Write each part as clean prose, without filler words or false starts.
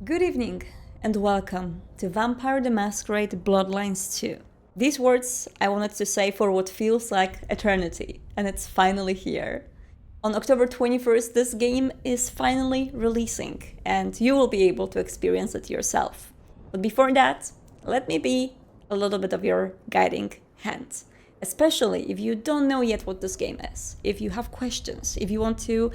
Good evening and welcome to Vampire the Masquerade Bloodlines 2. These words I wanted to say for what feels like eternity, and it's finally here. On October 21st, this game is finally releasing, and you will be able to experience it yourself. But before that, let me be a little bit of your guiding hand. Especially if you don't know yet what this game is, if you have questions, if you want to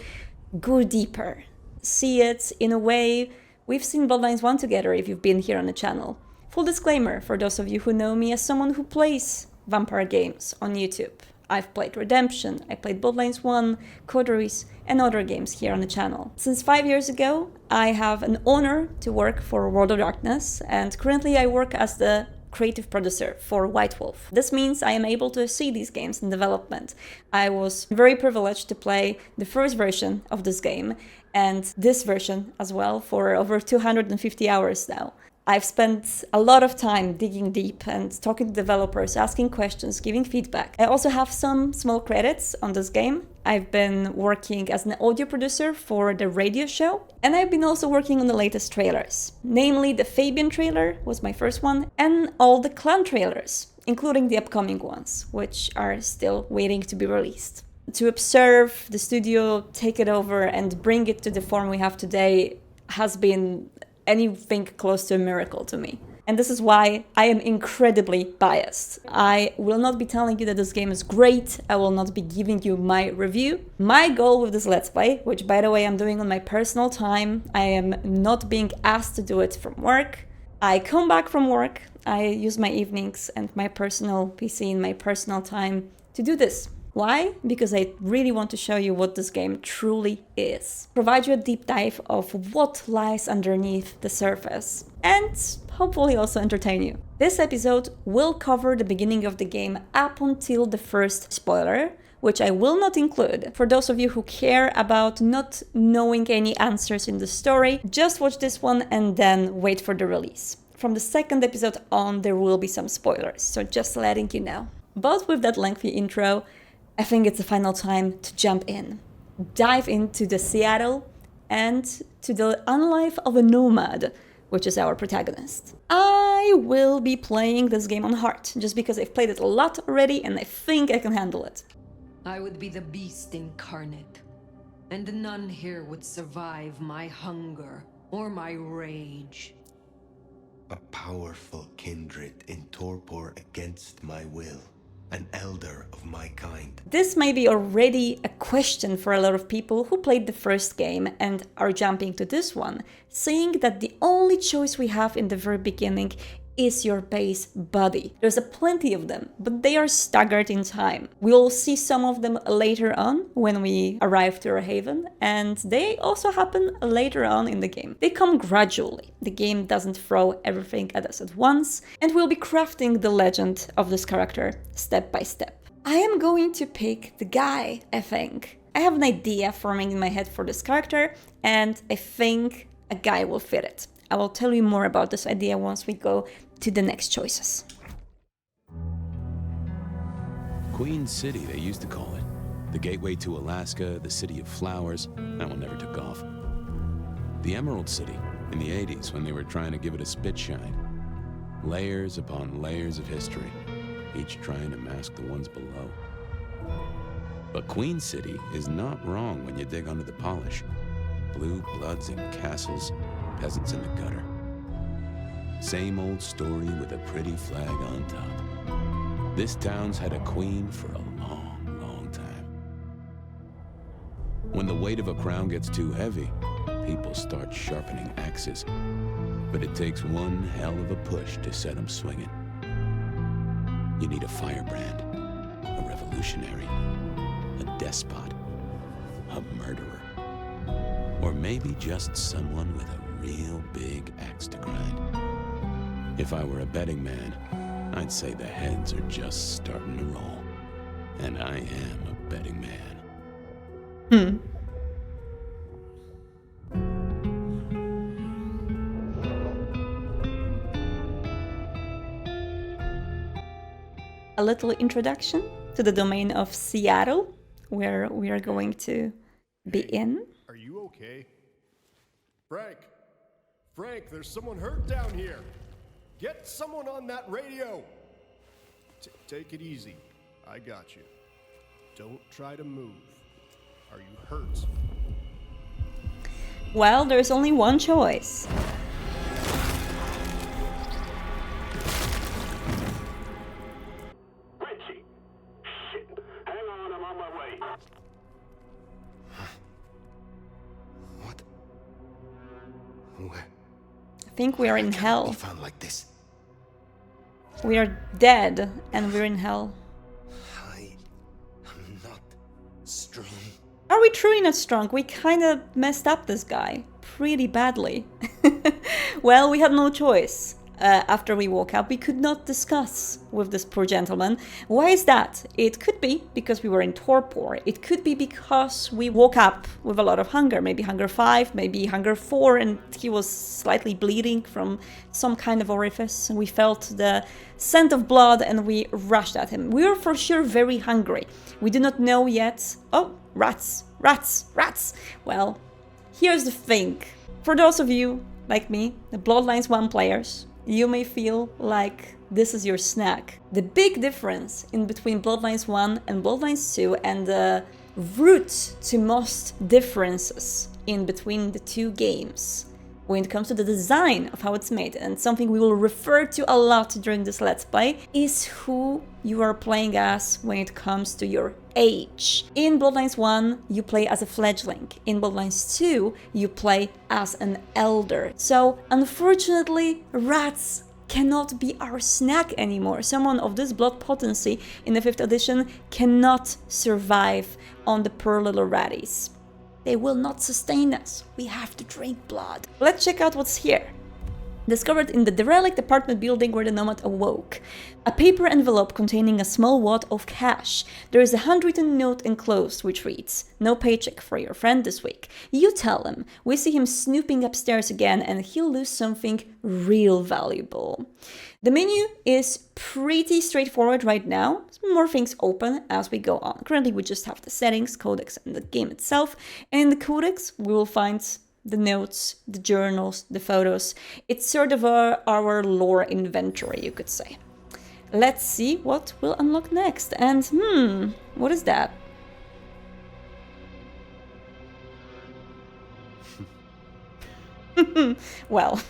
go deeper, see it in a way we've seen Bloodlines 1 together if you've been here on the channel. Full disclaimer for those of you who know me as someone who plays vampire games on YouTube. I've played Redemption, I played Bloodlines 1, Coteries, and other games here on the channel. Since 5 years ago, I have an honor to work for World of Darkness, and currently I work as the creative producer for White Wolf. This means I am able to see these games in development. I was very privileged to play the first version of this game and this version as well for over 250 hours now. I've spent a lot of time digging deep and talking to developers, asking questions, giving feedback. I also have some small credits on this game. I've been working as an audio producer for the radio show, and I've been also working on the latest trailers. Namely, the Fabien trailer was my first one, and all the clan trailers, including the upcoming ones, which are still waiting to be released. To observe the studio take it over and bring it to the form we have today has been anything close to a miracle to me. And this is why I am incredibly biased. I will not be telling you that this game is great. I will not be giving you my review. My goal with this Let's Play, which by the way I'm doing on my personal time, I am not being asked to do it from work. I come back from work, I use my evenings and my personal PC in my personal time to do this. Why? Because I really want to show you what this game truly is. Provide you a deep dive of what lies underneath the surface, and hopefully also entertain you. This episode will cover the beginning of the game up until the first spoiler, which I will not include. For those of you who care about not knowing any answers in the story, just watch this one and then wait for the release. From the second episode on, there will be some spoilers, so just letting you know. But with that lengthy intro, I think it's the final time to jump in. Dive into the Seattle and to the unlife of a Nomad, which is our protagonist. I will be playing this game on hard, just because I've played it a lot already and I think I can handle it. I would be the beast incarnate, and none here would survive my hunger or my rage. A powerful kindred in torpor against my will. An elder of my kind. This may be already a question for a lot of people who played the first game and are jumping to this one, saying that the only choice we have in the very beginning is your base buddy. There's a plenty of them, but they are staggered in time. We'll see some of them later on when we arrive to our haven, and they also happen later on in the game. They come gradually. The game doesn't throw everything at us at once, and we'll be crafting the legend of this character step by step. I am going to pick the guy, I think. I have an idea forming in my head for this character, and I think a guy will fit it. I will tell you more about this idea once we go to the next choices. Queen City, they used to call it. The gateway to Alaska, the city of flowers. That one never took off. The Emerald City, in the 80s, when they were trying to give it a spit shine. Layers upon layers of history, each trying to mask the ones below. But Queen City is not wrong when you dig under the polish. Blue bloods and castles, peasants in the gutter. Same old story with a pretty flag on top. This town's had a queen for a long, long time. When the weight of a crown gets too heavy, people start sharpening axes. But it takes one hell of a push to set them swinging. You need a firebrand, a revolutionary, a despot, a murderer, or maybe just someone with a real big axe to grind. If I were a betting man, I'd say the heads are just starting to roll. And I am a betting man. A little introduction to the domain of Seattle, where we are going to be in. Are you okay? Frank! Frank, there's someone hurt down here. Get someone on that radio. Take it easy. I got you. Don't try to move. Are you hurt? Well, there's only one choice. Richie! Shit! Hang on, I'm on my way. What? Where? I think we are in Be hell. found like this. We are dead and we're in hell. I am not strong. Are we truly not strong? We kinda messed up this guy pretty badly. Well, we had no choice. After we woke up, we could not discuss with this poor gentleman. Why is that? It could be because we were in torpor. It could be because we woke up with a lot of hunger. Maybe hunger 5, maybe hunger 4, and he was slightly bleeding from some kind of orifice. We felt the scent of blood and we rushed at him. We were for sure very hungry. We do not know yet. Oh, rats, rats, rats. Well, here's the thing. For those of you, like me, the Bloodlines 1 players, you may feel like this is your snack. The big difference in between Bloodlines 1 and Bloodlines 2, and the root to most differences in between the two games when it comes to the design of how it's made, and something we will refer to a lot during this Let's Play, is who you are playing as when it comes to your age. In Bloodlines 1, you play as a fledgling. In Bloodlines 2, you play as an elder. So, unfortunately, rats cannot be our snack anymore. Someone of this blood potency in the 5th edition cannot survive on the poor little ratties. They will not sustain us. We have to drink blood. Let's check out what's here. Discovered in the derelict apartment building where the Nomad awoke. A paper envelope containing a small wad of cash. There is a handwritten note enclosed which reads, "No paycheck for your friend this week. You tell him. We see him snooping upstairs again and he'll lose something real valuable." The menu is pretty straightforward right now. More things open as we go on. Currently we just have the settings, codex, and the game itself. And in the codex we will find the notes, the journals, the photos. It's sort of our lore inventory, you could say. Let's see what we'll unlock next. And what is that? Well.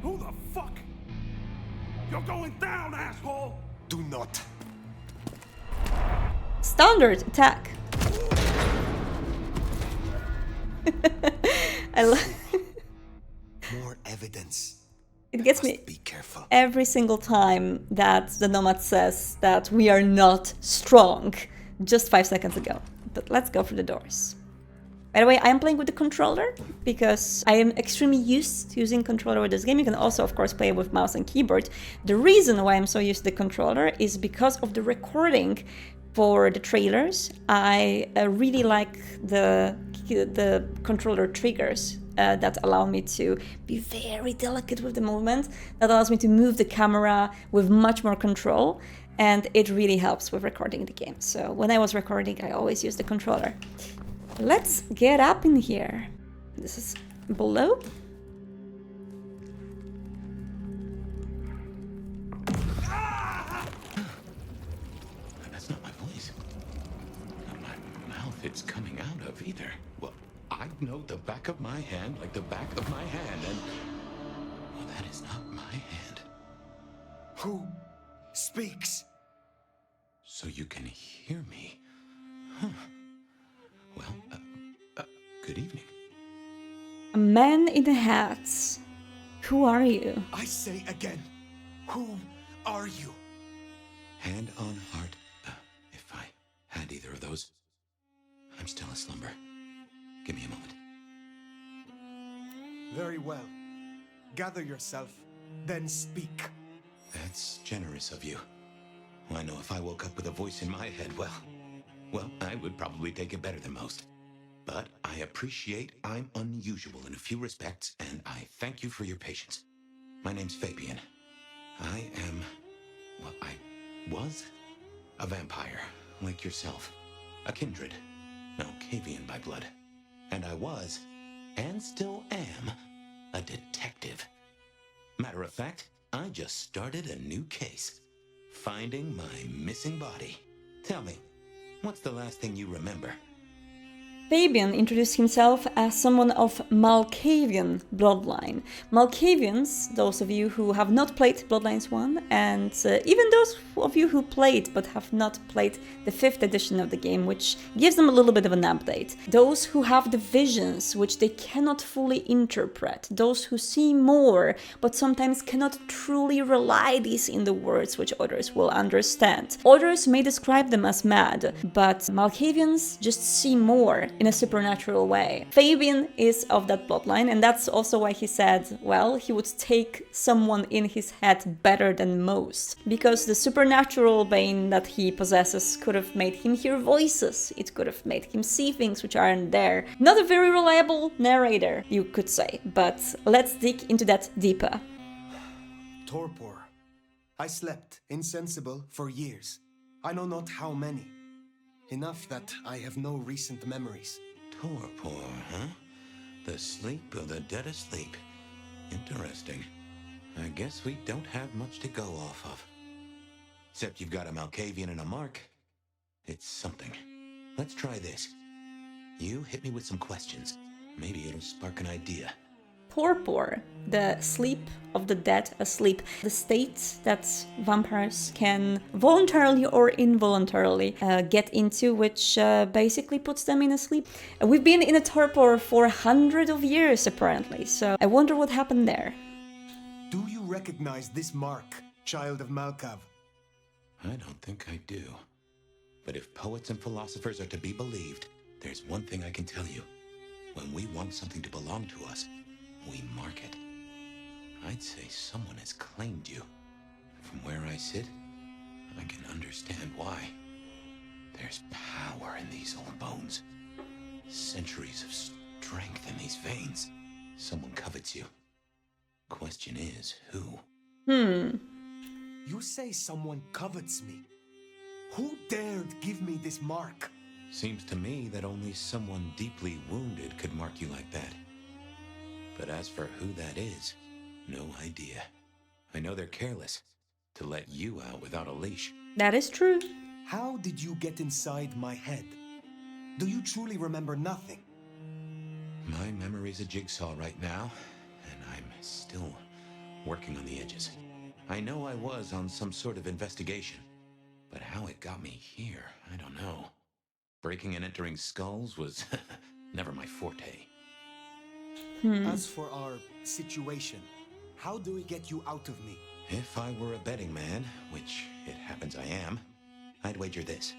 Who the fuck? You're going down, asshole! Do not. Standard attack. I love. More evidence. It gets me Be careful. every single time that the Nomad says that we are not strong. Just 5 seconds ago. But let's go for the doors. By the way, I am playing with the controller because I am extremely used to using controller with this game. You can also, of course, play with mouse and keyboard. The reason why I'm so used to the controller is because of the recording for the trailers. I really like the controller triggers that allow me to be very delicate with the movement. That allows me to move the camera with much more control, and it really helps with recording the game. So when I was recording, I always use the controller. Let's get up in here. This is below. That's not my voice. Not my mouth it's coming out of either. Well, I know the back of my hand like the back of my hand, and well, that is not my hand. Who speaks? So you can hear me. Huh. Well, good evening. A man in a hat. Who are you? I say again, who are you? Hand on heart, if I had either of those, I'm still aslumber. Give me a moment. Very well. Gather yourself, then speak. That's generous of you. I know if I woke up with a voice in my head, well, I would probably take it better than most. But I appreciate I'm unusual in a few respects, and I thank you for your patience. My name's Fabien. I was a vampire, like yourself. A kindred. No, Malkavian by blood. And I was, and still am, a detective. Matter of fact, I just started a new case. Finding my missing body. Tell me, what's the last thing you remember? Fabien introduced himself as someone of Malkavian bloodline. Malkavians, those of you who have not played Bloodlines 1, and even those of you who played but have not played the 5th edition of the game, which gives them a little bit of an update. Those who have the visions which they cannot fully interpret. Those who see more but sometimes cannot truly rely these in the words which others will understand. Others may describe them as mad, but Malkavians just see more in a supernatural way. Fabien is of that bloodline, and that's also why he said, well, he would take someone in his head better than most. Because the supernatural vein that he possesses could have made him hear voices, it could have made him see things which aren't there. Not a very reliable narrator, you could say, but let's dig into that deeper. Torpor. I slept, insensible, for years. I know not how many. Enough that I have no recent memories. Torpor, huh? The sleep of the dead asleep. Interesting. I guess we don't have much to go off of. Except you've got a Malkavian and a mark. It's something. Let's try this. You hit me with some questions. Maybe it'll spark an idea. Torpor, the sleep of the dead asleep, the state that vampires can voluntarily or involuntarily get into, which basically puts them in a sleep. We've been in a torpor for hundreds of years apparently, so I wonder what happened there. Do you recognize this mark, child of Malkav? I don't think I do. But if poets and philosophers are to be believed, there's one thing I can tell you. When we want something to belong to us, we mark it. I'd say someone has claimed you. From where I sit, I can understand why. There's power in these old bones. Centuries of strength in these veins. Someone covets you. Question is, who? You say someone covets me. Who dared give me this mark? Seems to me that only someone deeply wounded could mark you like that. But as for who that is, no idea. I know they're careless to let you out without a leash. That is true. How did you get inside my head? Do you truly remember nothing? My memory's a jigsaw right now, and I'm still working on the edges. I know I was on some sort of investigation, but how it got me here, I don't know. Breaking and entering skulls was never my forte. As for our situation, how do we get you out of me? If I were a betting man, which it happens I am, I'd wager this.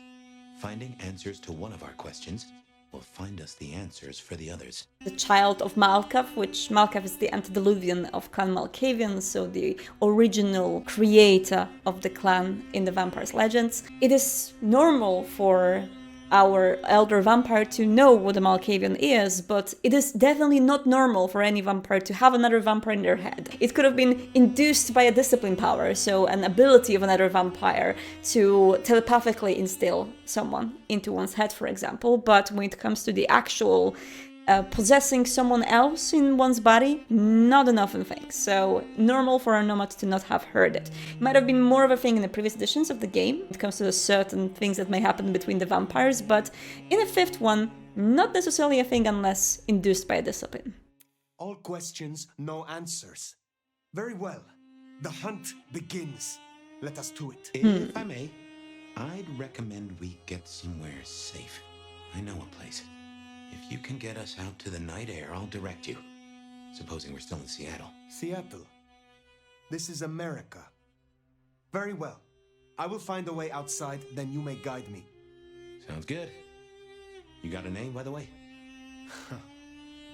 Finding answers to one of our questions will find us the answers for the others. The child of Malkav, which Malkav is the antediluvian of Clan Malkavian, so the original creator of the clan in the Vampire's Legends. It is normal for our elder vampire to know what a Malkavian is, but it is definitely not normal for any vampire to have another vampire in their head. It could have been induced by a discipline power, so an ability of another vampire to telepathically instill someone into one's head, for example, but when it comes to the actual possessing someone else in one's body, not an often thing. So normal for a Nomad to not have heard it. It might have been more of a thing in the previous editions of the game. It comes to certain things that may happen between the vampires, but in the 5th one, not necessarily a thing unless induced by a discipline. All questions, no answers. Very well. The hunt begins. Let us to it. If I may, I'd recommend we get somewhere safe. I know a place. If you can get us out to the night air, I'll direct you. Supposing we're still in Seattle. Seattle. This is America. Very well. I will find a way outside, then you may guide me. Sounds good. You got a name, by the way?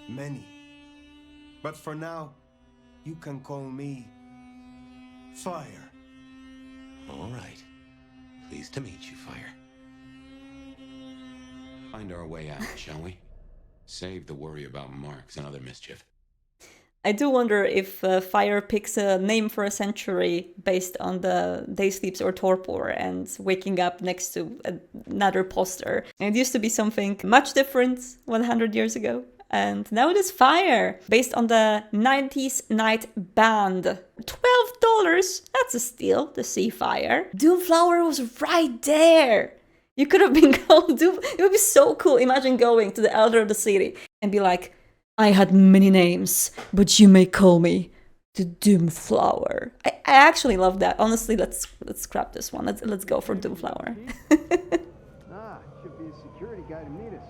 Many. But for now, you can call me Fire. All right. Pleased to meet you, Fire. Find our way out, shall we? Save the worry about marks and other mischief. I do wonder if fire picks a name for a century based on the day sleeps or torpor and waking up next to another poster. And it used to be something much different 100 years ago. And now it is fire, based on the 90s night band. $12, that's a steal to see fire. Doomflower was right there. You could have been called Doom. It would be so cool. Imagine going to the elder of the city and be like, I had many names, but you may call me the Doomflower. I actually love that. Honestly, let's scrap this one. Let's go for Doomflower. Should be a security guy to meet us.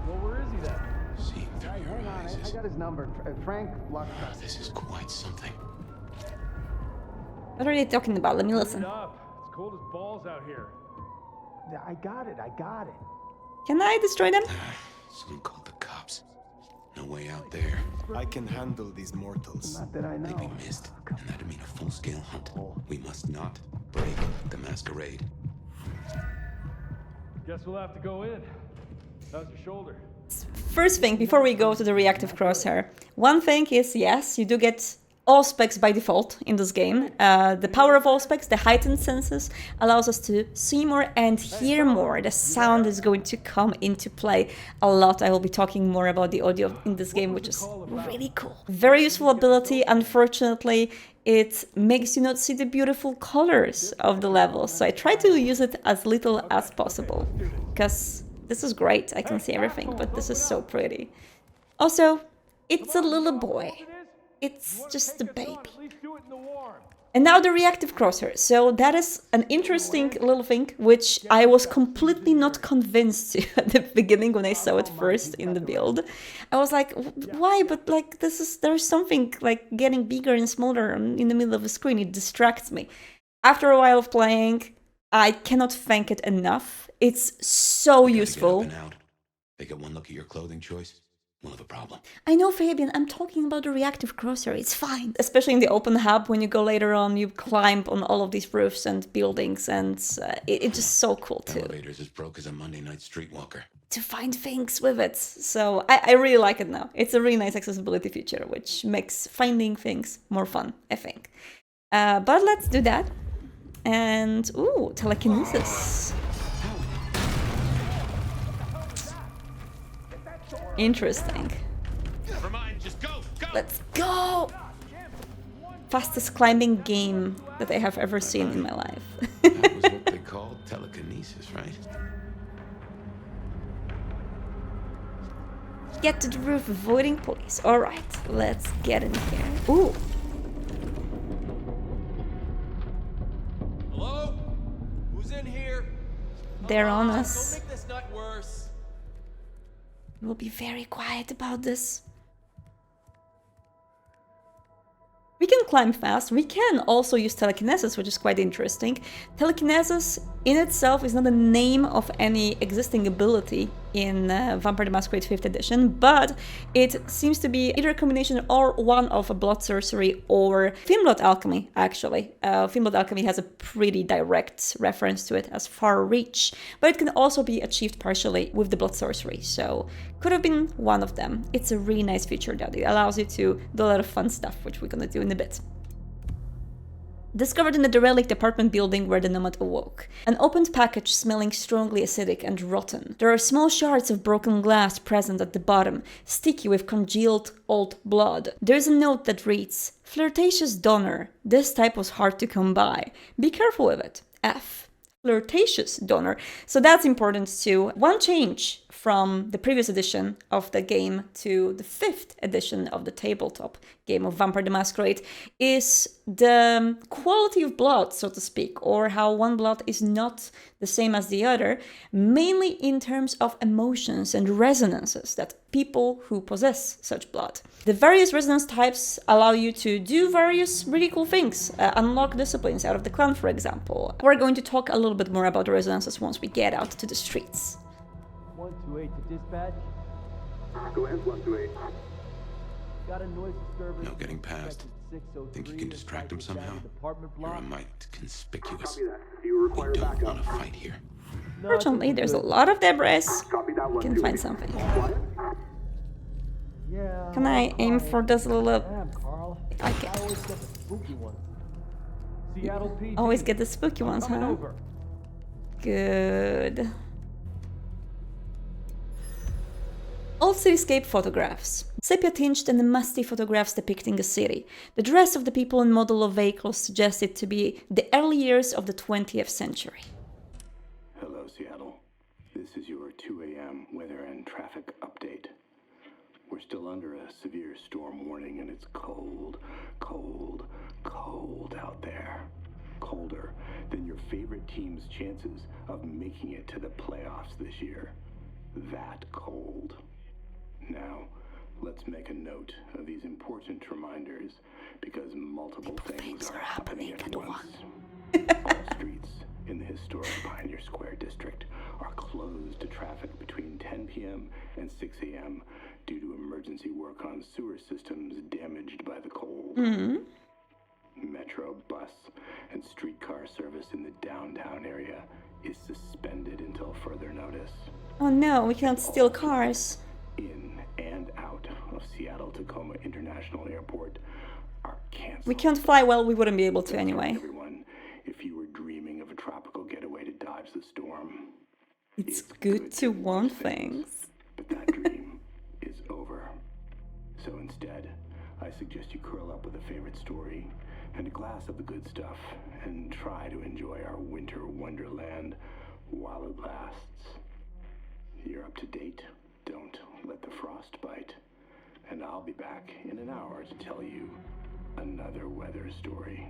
Well, where is he then? See through your eyes. I got his number. Frank Luck. This is quite something. What are they talking about? Let me listen. It's cold as balls out here. I got it. Can I destroy them? Someone called the cops. No way out there. I can handle these mortals. Not that I know. They'd be missed, and that'd mean a full-scale hunt. We must not break the Masquerade. Guess we'll have to go in. How's your shoulder? First thing, before we go to the reactive crosshair, one thing is, yes, you do get all specs by default in this game. The power of all specs, the heightened senses, allows us to see more and hear more. The sound is going to come into play a lot. I will be talking more about the audio in this game, which is really cool. Very useful ability. Unfortunately, it makes you not see the beautiful colors of the levels. So I try to use it as little as possible, because this is great. I can see everything, but this is so pretty. Also, it's a little boy. It's just a baby. And now the reactive crosshair. So that is an interesting little thing, which I was completely not convinced to at the beginning when I saw it first in the build. I was like, why? But like, there's something like getting bigger and smaller in the middle of the screen. It distracts me. After a while of playing, I cannot thank it enough. It's so useful. Get up and out. They get one look at your clothing choice. We'll have a problem. I know, Fabien, I'm talking about the reactive crosshair. It's fine. Especially in the open hub, when you go later on, you climb on all of these roofs and buildings, and it's just so cool too. Elevators as broke as a Monday night streetwalker. To find things with it. So I really like it now. It's a really nice accessibility feature, which makes finding things more fun, I think. But let's do that. And, ooh, telekinesis. Interesting. Never mind, just go! Let's go! Fastest climbing game that I have ever seen in my life. That was what they called telekinesis, right? Get to the roof, avoiding police. Alright, let's get in here. Ooh. Hello? Who's in here? They're on Don't us. make this night worse. We'll be very quiet about this. We can climb fast. We can also use telekinesis, which is quite interesting. Telekinesis in itself is not a name of any existing ability in Vampire the Masquerade 5th edition, but it seems to be either a combination or one of a blood sorcery or Blood alchemy, actually. Blood alchemy has a pretty direct reference to it as far reach, but it can also be achieved partially with the blood sorcery, so could have been one of them. It's a really nice feature that it allows you to do a lot of fun stuff, which we're gonna do in a bit. Discovered in the derelict apartment building where the Nomad awoke. An opened package smelling strongly acidic and rotten. There are small shards of broken glass present at the bottom, sticky with congealed old blood. There's a note that reads, "Flirtatious donor. This type was hard to come by. Be careful with it. F." Flirtatious donor. So that's important too. One change from the previous edition of the game to the 5th edition of the tabletop game of Vampire the Masquerade is the quality of blood, so to speak, or how one blood is not the same as the other, mainly in terms of emotions and resonances that people who possess such blood. The various resonance types allow you to do various really cool things, unlock disciplines out of the clan, for example. We're going to talk a little bit more about the resonances once we get out to the streets. 128 to dispatch. Go ahead, 128. Got a noise disturbance. No getting past. Think you can distract him somehow? You're a mite conspicuous. We don't want to fight here. Fortunately, there's a lot of debris. We can find something. Yeah, Can I aim for this little... Damn, Carl. I can I always get the spooky ones. Seattle PD. always get the spooky I'm ones, coming huh? over. Good. Old cityscape photographs. Sepia-tinged and musty photographs depicting a city. The dress of the people and model of vehicles suggest it to be the early years of the 20th century. Hello, Seattle. This is your 2 a.m. weather and traffic update. We're still under a severe storm warning, and it's cold, cold, cold out there. Colder than your favorite team's chances of making it to the playoffs this year. That cold. Now, let's make a note of these important reminders, because multiple things are happening at once. All streets in the historic Pioneer Square district are closed to traffic between 10 p.m. and 6 a.m. due to emergency work on sewer systems damaged by the cold. Metro, bus, and streetcar service in the downtown area is suspended until further notice. Oh no, we can't steal cars. In and out of Seattle-Tacoma International Airport are canceled. We can't fly, well, we wouldn't be able to anyway. Everyone, if you were dreaming of a tropical getaway to dodge the storm, It's good to want things. but that dream is over. So instead, I suggest you curl up with a favorite story and a glass of the good stuff and try to enjoy our winter wonderland while it lasts. You're up to date. Don't let the frost bite. And I'll be back in an hour to tell you another weather story.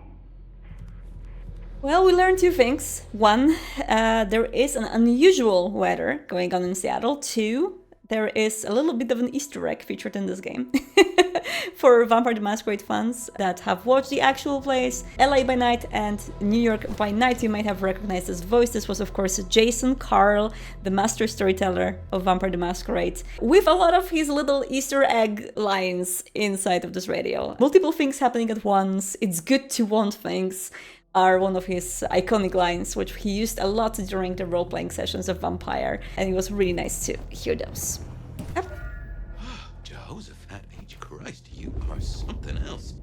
Well, we learned two things. One, there is an unusual weather going on in Seattle. Two, there is a little bit of an Easter egg featured in this game. For Vampire the Masquerade fans that have watched the actual plays, LA by night and New York by night, you might have recognized his voice. This was, of course, Jason Carl, the master storyteller of Vampire the Masquerade, with a lot of his little Easter egg lines inside of this radio. Multiple things happening at once. It's good to want things are one of his iconic lines, which he used a lot during the role-playing sessions of Vampire, and it was really nice to hear those. Yep. Jehoshaphat H. Christ, you are something else.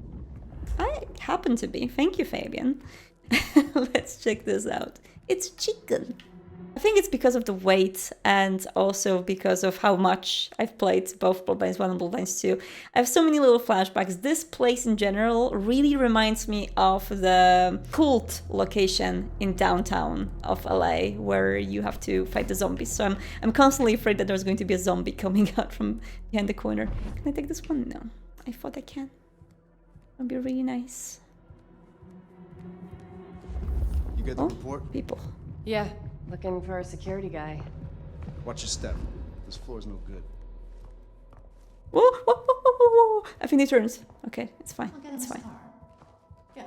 I happen to be. Thank you, Fabien. Let's check this out. It's chicken. I think it's because of the weight and also because of how much I've played both Bloodlines 1 and Bloodlines 2. I have so many little flashbacks. This place in general really reminds me of the cult location in downtown of LA where you have to fight the zombies. So I'm constantly afraid that there's going to be a zombie coming out from behind the corner. Can I take this one? No. I thought I can. That'd be really nice. You get the report? People. Yeah, looking for a security guy. Watch your step. This floor's no good. Whoa, whoa, whoa, whoa, whoa, whoa. I think he turns. Okay, it's fine. It's fine. Yeah.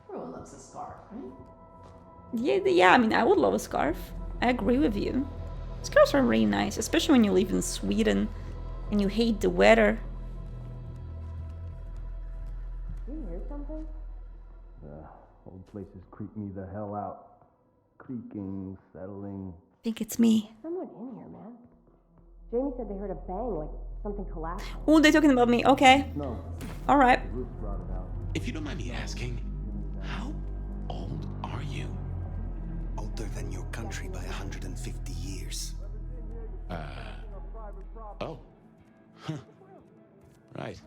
Everyone loves a scarf, right? Yeah, I mean, I would love a scarf. I agree with you. Scarves are really nice, especially when you live in Sweden and you hate the weather. Do you hear something? Old places creep me the hell out. Creaking, settling. I think it's me. Someone in here, man. Jamie said they heard a bang, like something collapsed. Oh, they're talking about me. Okay. No. All right. The roof rotted out. If you don't mind me asking, how old are you? Older than your country by 150 years. Oh. Huh. Right.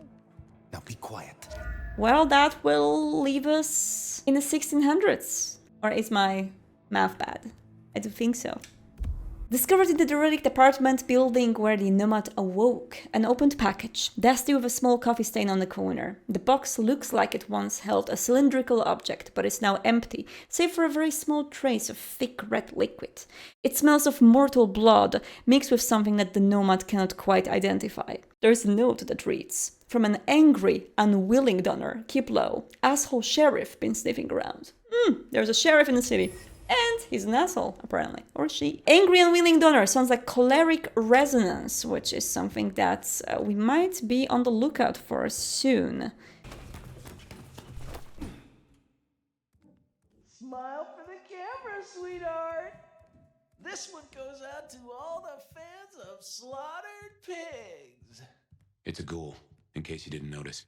Now be quiet. Well, that will leave us in the 1600s. Or is my math bad? I do think so. Discovered in the derelict apartment building where the Nomad awoke. An opened package, dusty with a small coffee stain on the corner. The box looks like it once held a cylindrical object, but is now empty, save for a very small trace of thick red liquid. It smells of mortal blood, mixed with something that the Nomad cannot quite identify. There's a note that reads, "From an angry, unwilling donor, keep low. Asshole sheriff been sniffing around." There's a sheriff in the city. And he's an asshole, apparently. Or she. Angry unwilling donor sounds like choleric resonance, which is something that we might be on the lookout for soon. Smile for the camera, sweetheart. This one goes out to all the fans of slaughtered pigs. It's a ghoul, in case you didn't notice.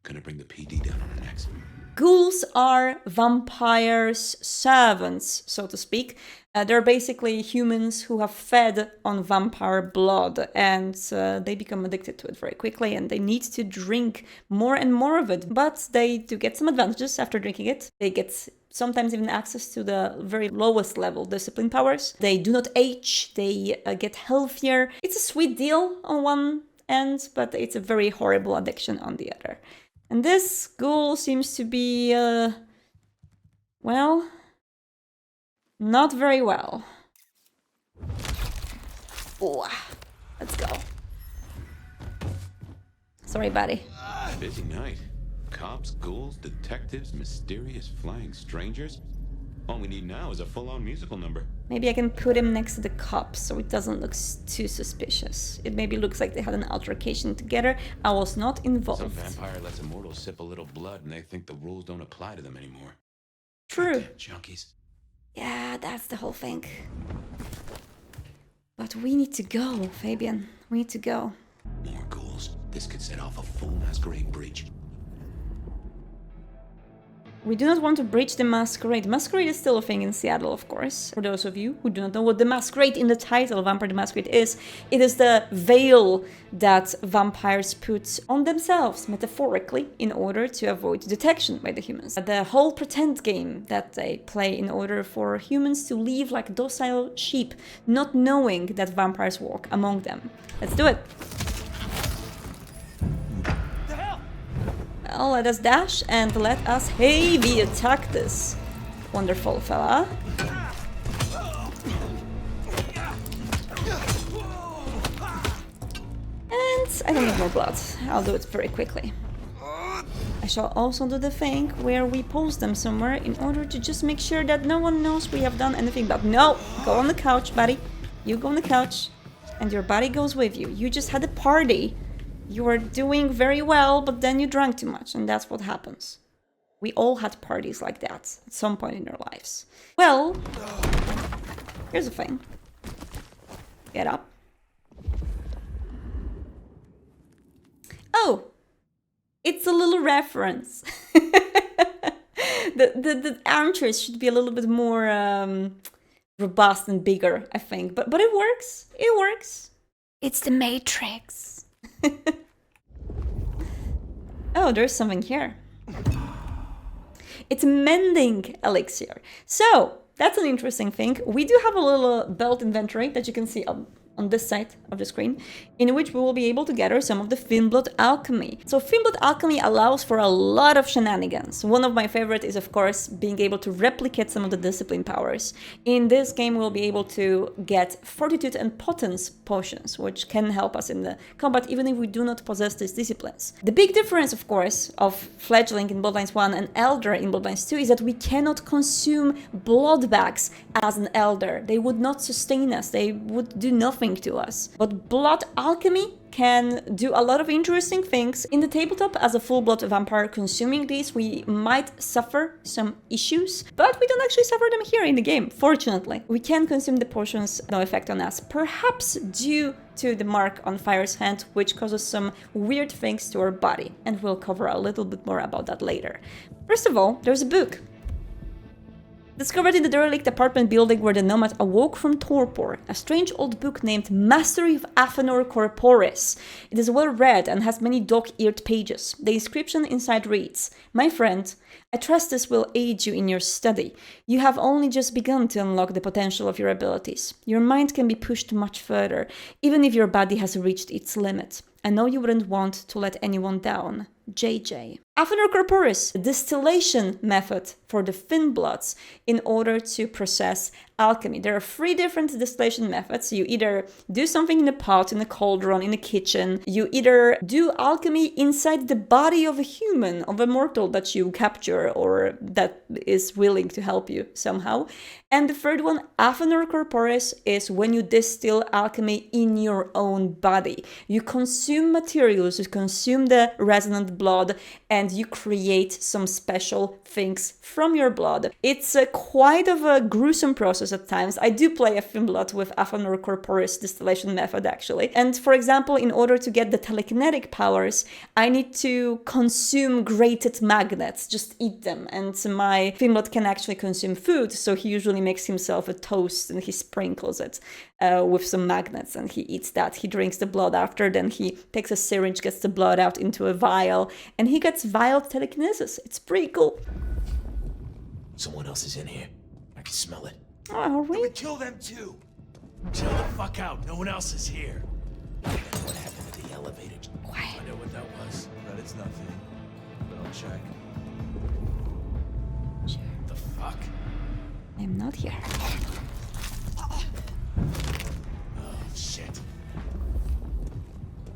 Gonna bring the PD down on the next. Ghouls are vampires' servants, so to speak. They're basically humans who have fed on vampire blood, and they become addicted to it very quickly, and they need to drink more and more of it. But they do get some advantages after drinking it. They get sometimes even access to the very lowest level discipline powers. They do not age, they get healthier. It's a sweet deal on one end, but it's a very horrible addiction on the other. And this ghoul seems to be, well, not very well. Ooh, let's go. Sorry, buddy. Busy night. Cops, ghouls, detectives, mysterious flying strangers. All we need now is a full-on musical number. Maybe I can put him next to the cops so it doesn't look too suspicious. It maybe looks like they had an altercation together. I was not involved. Some vampire lets immortals sip a little blood and they think the rules don't apply to them anymore. True. Junkies. Yeah, that's the whole thing. But we need to go, Fabien. We need to go. More ghouls. This could set off a full Masquerade breach. We do not want to breach the Masquerade. Masquerade is still a thing in Seattle, of course. For those of you who do not know what the Masquerade in the title, Vampire the Masquerade, is, it is the veil that vampires put on themselves, metaphorically, in order to avoid detection by the humans. The whole pretend game that they play in order for humans to live like docile sheep, not knowing that vampires walk among them. Let's do it! Well, let us dash and let us heavy attack this wonderful fella. And I don't need more blood. I'll do it very quickly. I shall also do the thing where we post them somewhere in order to just make sure that no one knows we have done anything but no! Go on the couch, buddy. You go on the couch and your buddy goes with you. You just had a party. You were doing very well, but then you drank too much, and that's what happens. We all had parties like that at some point in our lives. Well, here's the thing. Get up. Oh, it's a little reference. The armchairs should be a little bit more robust and bigger, I think. But it works. It works. It's the Matrix. Oh, there's something here. It's mending elixir. So, that's an interesting thing. We do have a little belt inventory that you can see on this side of the screen, in which we will be able to gather some of the Finnblood alchemy. So Finnblood alchemy allows for a lot of shenanigans. One of my favorite is, of course, being able to replicate some of the discipline powers. In this game, we'll be able to get fortitude and potence potions, which can help us in the combat, even if we do not possess these disciplines. The big difference, of course, of Fledgling in Bloodlines 1 and Elder in Bloodlines 2 is that we cannot consume blood bags as an Elder. They would not sustain us. They would do nothing to us. But blood alchemy can do a lot of interesting things. In the tabletop, as a full-blood vampire consuming these, we might suffer some issues, but we don't actually suffer them here in the game, fortunately. We can consume the potions, no effect on us, perhaps due to the mark on Fire's hand, which causes some weird things to our body, and we'll cover a little bit more about that later. First of all, there's a book. Discovered in the derelict apartment building where the Nomad awoke from torpor, a strange old book named Mastery of Athenor Corporis. It is well read and has many dog-eared pages. The inscription inside reads, "My friend, I trust this will aid you in your study. You have only just begun to unlock the potential of your abilities. Your mind can be pushed much further, even if your body has reached its limit. I know you wouldn't want to let anyone down. JJ." Athenor Corporis, a distillation method for the Finnbloods in order to process alchemy. There are 3 different distillation methods. You either do something in a pot, in a cauldron, in a kitchen. You either do alchemy inside the body of a human, of a mortal that you capture or that is willing to help you somehow. And the third one, Athenor Corporis, is when you distill alchemy in your own body. You consume materials, you consume the resonant blood, and and you create some special things from your blood. It's quite of a gruesome process at times. I do play a thin blood with Athanor corporis distillation method actually. And for example, in order to get the telekinetic powers, I need to consume grated magnets, just eat them. And my thin blood can actually consume food, so he usually makes himself a toast and he sprinkles it with some magnets and he eats that. He drinks the blood after, then he takes a syringe, gets the blood out into a vial, and he gets vial telekinesis. It's pretty cool. Someone else is in here. I can smell it. Oh, are we? Kill them too. Chill the fuck out. No one else is here. What happened to the elevator? Quiet. I know what that was, but it's nothing. But I'll check. The fuck? I'm not here. Oh, shit.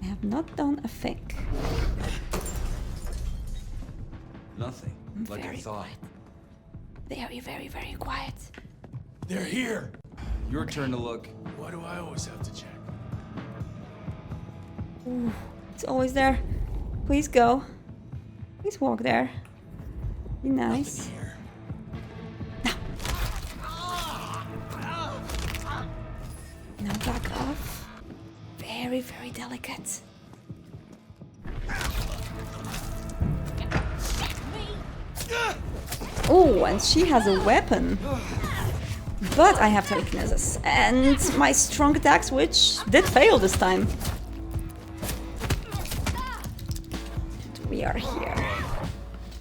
I have not done a thing. Nothing. Like I Very thought. Very, very, very quiet. They're here. Your turn to look. Why do I always have to check? Ooh, it's always there. Please go. Please walk there. Be nice. Now back off. Very, very delicate. Oh, and she has a weapon. But I have telekinesis and my strong attacks, which did fail this time. And we are here.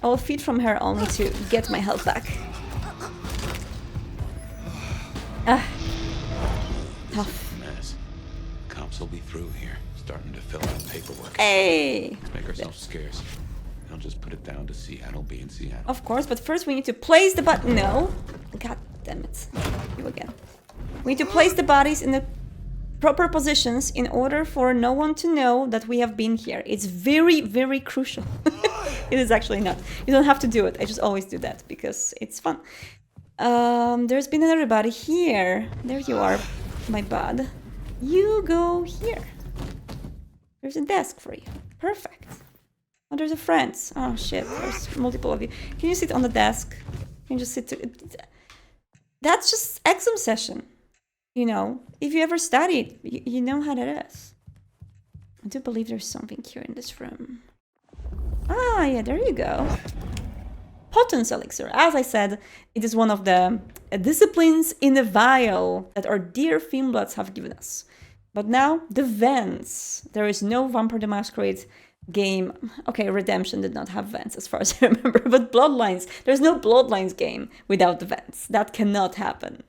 I'll feed from her only to get my health back. Ah. Tough. Mess. Cops will be through here, starting to fill out paperwork. Hey! Let's make ourselves scarce. I'll just put it down to Seattle being Seattle. Of course, but first we need to place the button. No. God damn it. You again. We need to place the bodies in the proper positions in order for no one to know that we have been here. It's very, very crucial. It is actually not. You don't have to do it. I just always do that because it's fun. There's been another body here. There you are, my bud. You go here. There's a desk for you. Perfect. Oh, there's a friend. Oh shit, there's multiple of you. Can you sit on the desk? Can you just sit That's just exam session. You know, if you ever studied, you know how that is. I do believe there's something here in this room. Ah, yeah, there you go. Potence elixir. As I said, it is one of the disciplines in the vial that our dear Fiendbloods have given us. But now, the vents. There is no Vampire the Masquerade game. Okay, Redemption did not have vents as far as I remember, but Bloodlines. There's no Bloodlines game without the vents. That cannot happen.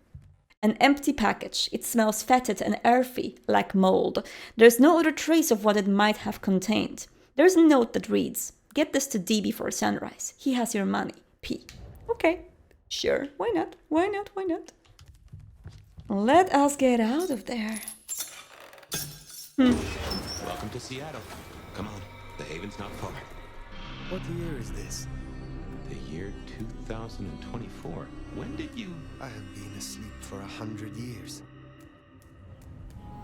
An empty package. It smells fetid and earthy, like mold. There's no other trace of what it might have contained. There's a note that reads, "Get this to D before sunrise. He has your money. P." Okay, sure. Why not? Why not? Why not? Let us get out of there. Welcome to Seattle. Come on, the haven's not far. What year is this? The year 2024. When did you... I have been asleep for 100 years.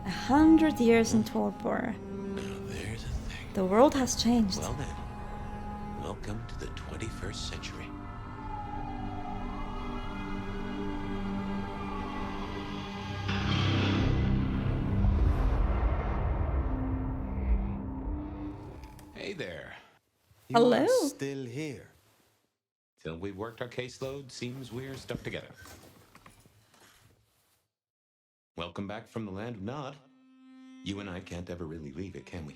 100 years in torpor. Now there's a thing. The world has changed. Well then, welcome to the 21st century. Hey there. You Hello. are still here. Till we've worked our caseload, seems we're stuck together. Welcome back from the land of Nod. You and I can't ever really leave it, can we?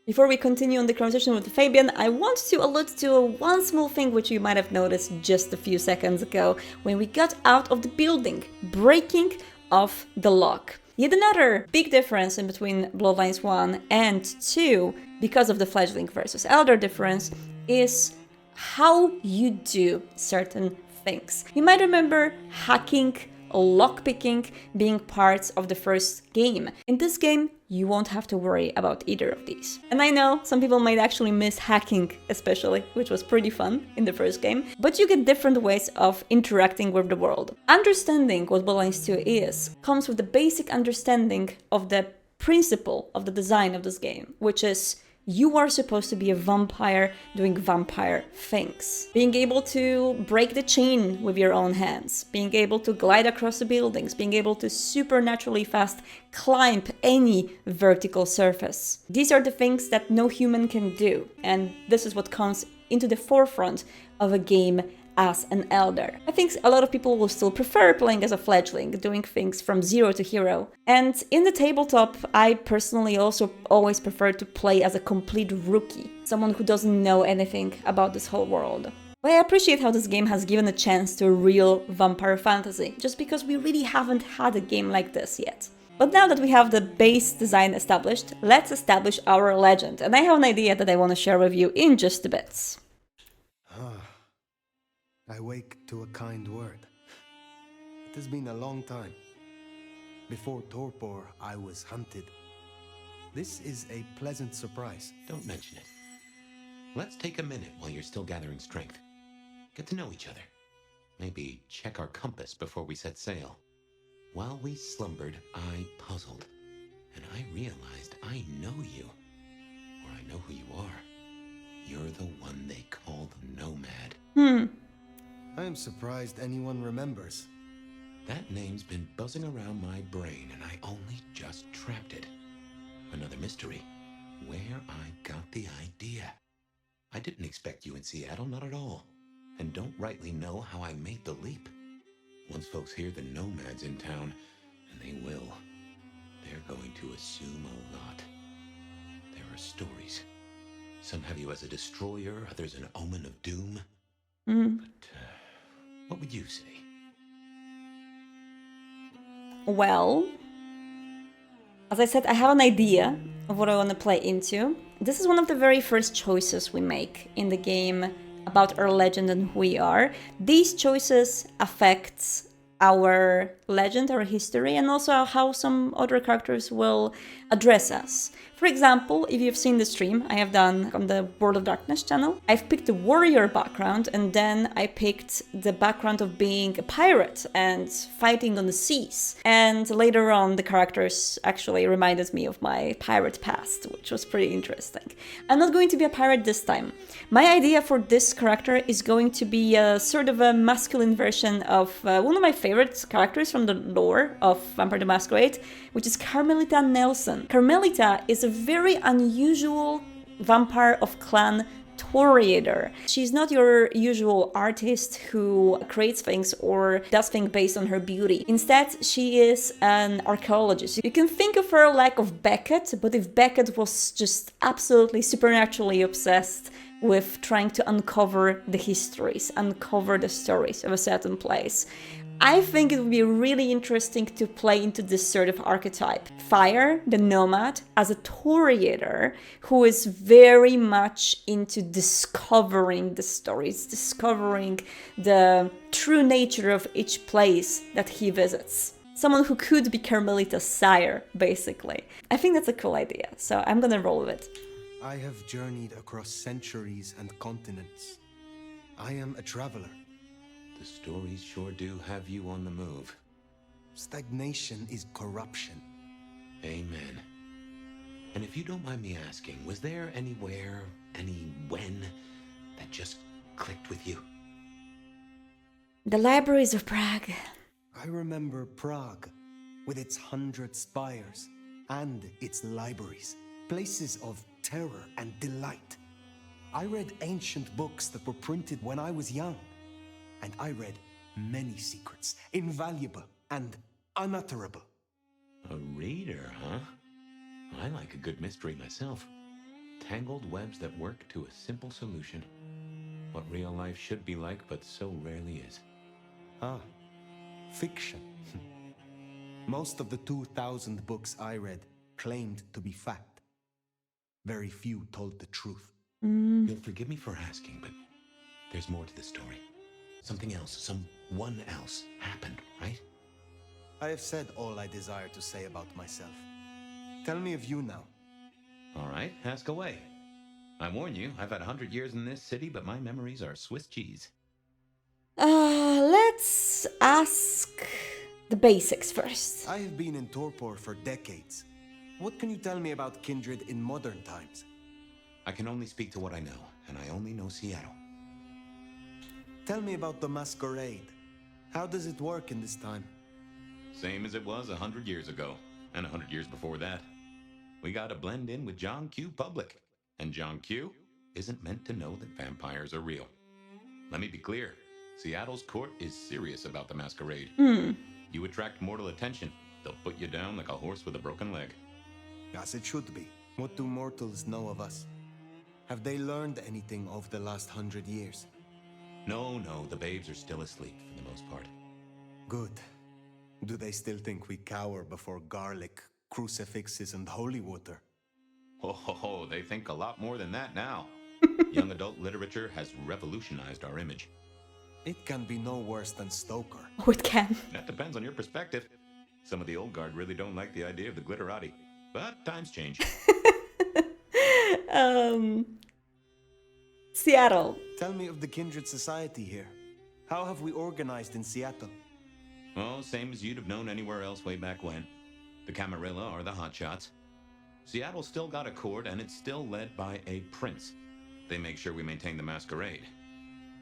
Before we continue on the conversation with Fabien, I want to allude to one small thing which you might have noticed just a few seconds ago when we got out of the building, breaking off the lock. Yet another big difference in between Bloodlines 1 and 2, because of the fledgling versus elder difference, is how you do certain things. You might remember hacking, lockpicking being parts of the first game. In this game, you won't have to worry about either of these. And I know some people might actually miss hacking especially, which was pretty fun in the first game, but you get different ways of interacting with the world. Understanding what Bloodlines 2 is comes with the basic understanding of the principle of the design of this game, which is You are supposed to be a vampire doing vampire things. Being able to break the chain with your own hands, being able to glide across the buildings, being able to supernaturally fast climb any vertical surface. These are the things that no human can do, and this is what comes into the forefront of a game as an elder. I think a lot of people will still prefer playing as a fledgling, doing things from zero to hero. And in the tabletop, I personally also always prefer to play as a complete rookie, someone who doesn't know anything about this whole world. But I appreciate how this game has given a chance to a real vampire fantasy, just because we really haven't had a game like this yet. But now that we have the base design established, let's establish our legend, and I have an idea that I want to share with you in just a bit. I wake to a kind word. It has been a long time. Before torpor, I was hunted. This is a pleasant surprise. Don't mention it. Let's take a minute while you're still gathering strength. Get to know each other. Maybe check our compass before we set sail. While we slumbered, I puzzled. And I realized I know you. Or I know who you are. You're the one they call the Nomad. I am surprised anyone remembers. That name's been buzzing around my brain, and I only just trapped it. Another mystery. Where I got the idea. I didn't expect you in Seattle, not at all. And don't rightly know how I made the leap. Once folks hear the Nomad's in town, and they will, they're going to assume a lot. There are stories. Some have you as a destroyer, others an omen of doom. But what would you say? Well, as I said, I have an idea of what I want to play into. This is one of the very first choices we make in the game about our legend and who we are. These choices affect our legend, our history, and also how some other characters will address us. For example, if you've seen the stream I have done on the World of Darkness channel, I've picked the warrior background, and then I picked the background of being a pirate and fighting on the seas. And later on, the characters actually reminded me of my pirate past, which was pretty interesting. I'm not going to be a pirate this time. My idea for this character is going to be a sort of a masculine version of one of my favorite characters from the lore of Vampire the Masquerade, which is Carmelita Nelson. Carmelita is a very unusual vampire of clan Toriator. She's not your usual artist who creates things or does things based on her beauty. Instead, she is an archaeologist. You can think of her like of Beckett, but if Beckett was just absolutely supernaturally obsessed with trying to uncover the histories, uncover the stories of a certain place. I think it would be really interesting to play into this sort of archetype. Fire, the Nomad, as a Toriator who is very much into discovering the stories, discovering the true nature of each place that he visits. Someone who could be Carmelita's sire, basically. I think that's a cool idea, so I'm gonna roll with it. I have journeyed across centuries and continents. I am a traveler. The stories sure do have you on the move. Stagnation is corruption. Amen. And if you don't mind me asking, was there anywhere, any when, that just clicked with you? The libraries of Prague. I remember Prague, with its 100 spires, and its libraries, places of terror and delight. I read ancient books that were printed when I was young. And I read many secrets, invaluable and unutterable. A reader, huh? I like a good mystery myself. Tangled webs that work to a simple solution. What real life should be like, but so rarely is. Fiction. Most of the 2,000 books I read claimed to be fact. Very few told the truth. You'll forgive me for asking, but there's more to the story. Something else, someone else happened, right? I have said all I desire to say about myself. Tell me of you now. All right, ask away. I warn you, I've had 100 years in this city, but my memories are Swiss cheese. Let's ask the basics first. I have been in torpor for decades. What can you tell me about kindred in modern times? I can only speak to what I know, and I only know Seattle. Tell me about the Masquerade. How does it work in this time? Same as it was 100 years ago, and 100 years before that. We gotta blend in with John Q. Public, and John Q. isn't meant to know that vampires are real. Let me be clear, Seattle's court is serious about the Masquerade. You attract mortal attention, they'll put you down like a horse with a broken leg. As it should be. What do mortals know of us? Have they learned anything over the last 100 years? No, the babes are still asleep for the most part. Good. Do they still think we cower before garlic, crucifixes, and holy water? Oh, they think a lot more than that now. Young adult literature has revolutionized our image. It can be no worse than Stoker. Oh, it can. That depends on your perspective. Some of the old guard really don't like the idea of the glitterati, but times change. Seattle. Tell me of the kindred society here. How have we organized in Seattle? Well, same as you'd have known anywhere else way back when. The Camarilla are the hotshots. Seattle's still got a court, and it's still led by a prince. They make sure we maintain the Masquerade.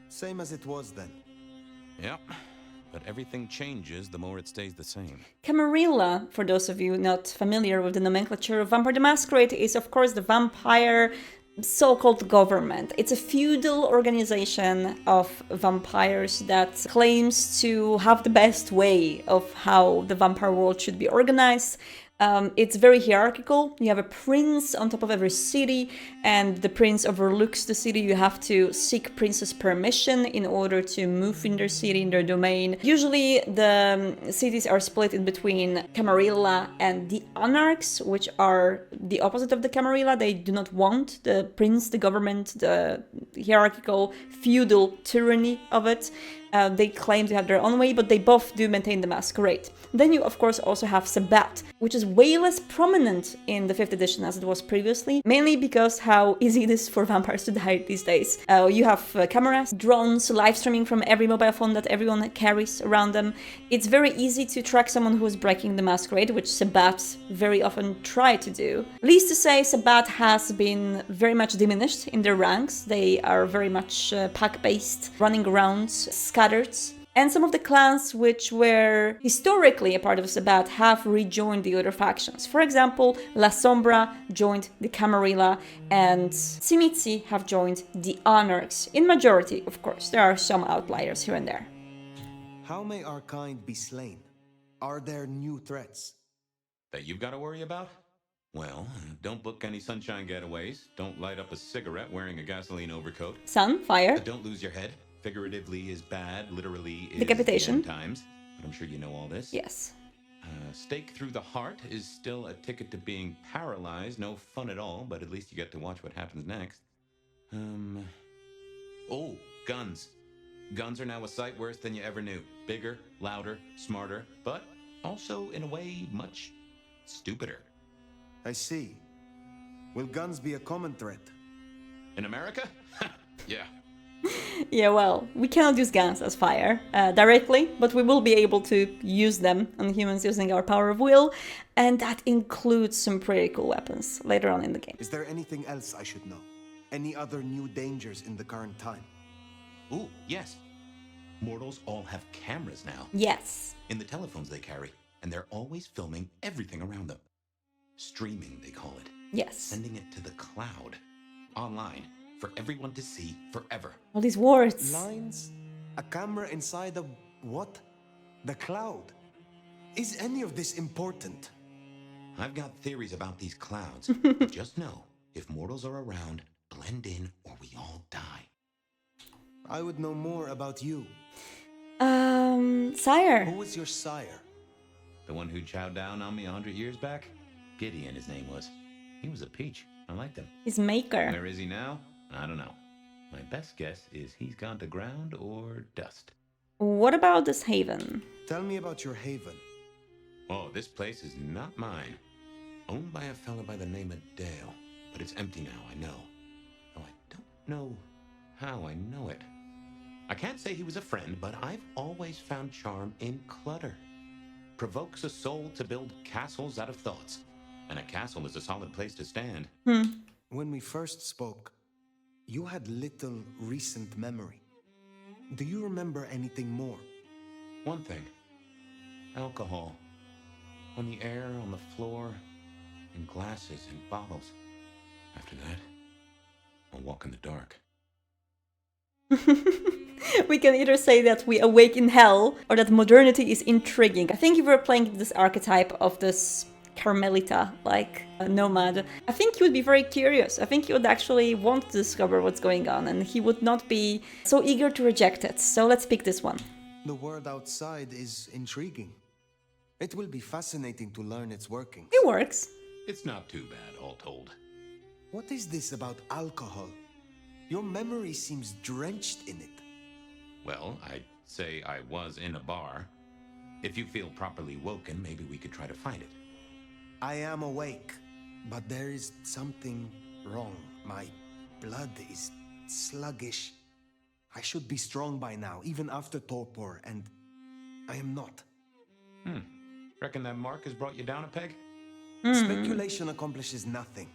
Same as it was then. Yep. But everything changes the more it stays the same. Camarilla, for those of you not familiar with the nomenclature of Vampire the Masquerade, is of course the vampire so-called government. It's a feudal organization of vampires that claims to have the best way of how the vampire world should be organized. It's very hierarchical. You have a prince on top of every city, and the prince overlooks the city. You have to seek prince's permission in order to move in their city, in their domain. Usually the cities are split in between Camarilla and the Anarchs, which are the opposite of the Camarilla. They do not want the prince, the government, the hierarchical feudal tyranny of it. They claim to have their own way, but they both do maintain the Masquerade. Then you, of course, also have Sabbat, which is way less prominent in the 5th edition as it was previously, mainly because how easy it is for vampires to die these days. You have cameras, drones, live streaming from every mobile phone that everyone carries around them. It's very easy to track someone who is breaking the Masquerade, which Sabbat very often try to do. Least to say, Sabbat has been very much diminished in their ranks. They are very much pack-based, running around, scattered. And some of the clans which were historically a part of Sabbat have rejoined the other factions. For example, La Sombra joined the Camarilla, and Tsimitsi have joined the Anarchs. In majority, of course, there are some outliers here and there. How may our kind be slain? Are there new threats? That you've got to worry about? Well, don't book any sunshine getaways. Don't light up a cigarette wearing a gasoline overcoat. Sun, fire. Don't lose your head. Figuratively is bad, literally is decapitation. the end times. But I'm sure you know all this. Yes. Stake through the heart is still a ticket to being paralyzed. No fun at all, but at least you get to watch what happens next. Oh, guns. Guns are now a sight worse than you ever knew. Bigger, louder, smarter, but also, in a way, much stupider. I see. Will guns be a common threat? In America? Yeah. Yeah, well, we cannot use guns as fire directly, but we will be able to use them on humans using our power of will, and that includes some pretty cool weapons later on in the game. Is there anything else I should know? Any other new dangers in the current time? Ooh, yes. Mortals all have cameras now. Yes. In the telephones they carry, and they're always filming everything around them. Streaming, they call it. Yes. Sending it to the cloud. Online. For everyone to see forever. All these words. Lines? A camera inside a what? The cloud? Is any of this important? I've got theories about these clouds. But just know, if mortals are around, blend in or we all die. I would know more about you. Sire. Who was your sire? The one who chowed down on me 100 years back? Gideon, his name was. He was a peach. I liked him. His maker. Where is he now? I don't know. My best guess is he's gone to ground or dust. What about this haven? Tell me about your haven. Oh, this place is not mine. Owned by a fella by the name of Dale. But it's empty now, I know. Though I don't know how I know it. I can't say he was a friend, but I've always found charm in clutter. Provokes a soul to build castles out of thoughts. And a castle is a solid place to stand. When we first spoke, you had little recent memory. Do you remember anything more? One thing. Alcohol. On the air, on the floor, in glasses and bottles. After that, I'll walk in the dark. We can either say that we awake in hell, or that modernity is intriguing. I think if we were playing this archetype of this Carmelita, like a Nomad, I think he would be very curious. I think he would actually want to discover what's going on, and he would not be so eager to reject it. So let's pick this one. The world outside is intriguing. It will be fascinating to learn its workings. It works. It's not too bad, all told. What is this about alcohol? Your memory seems drenched in it. Well, I'd say I was in a bar. If you feel properly woken, maybe we could try to find it. I am awake, but there is something wrong. My blood is sluggish. I should be strong by now, even after torpor, and I am not. Reckon that mark has brought you down a peg? Speculation accomplishes nothing.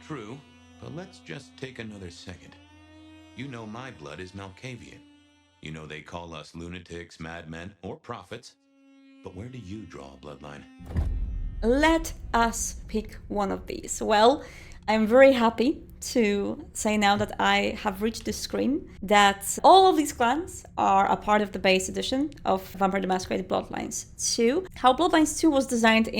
True, but let's just take another second. You know my blood is Malkavian. You know they call us lunatics, madmen, or prophets. But where do you draw a bloodline? Let us pick one of these. Well, I'm very happy to say now that I have reached the screen that all of these clans are a part of the base edition of Vampire the Masquerade Bloodlines 2. How Bloodlines 2 was designed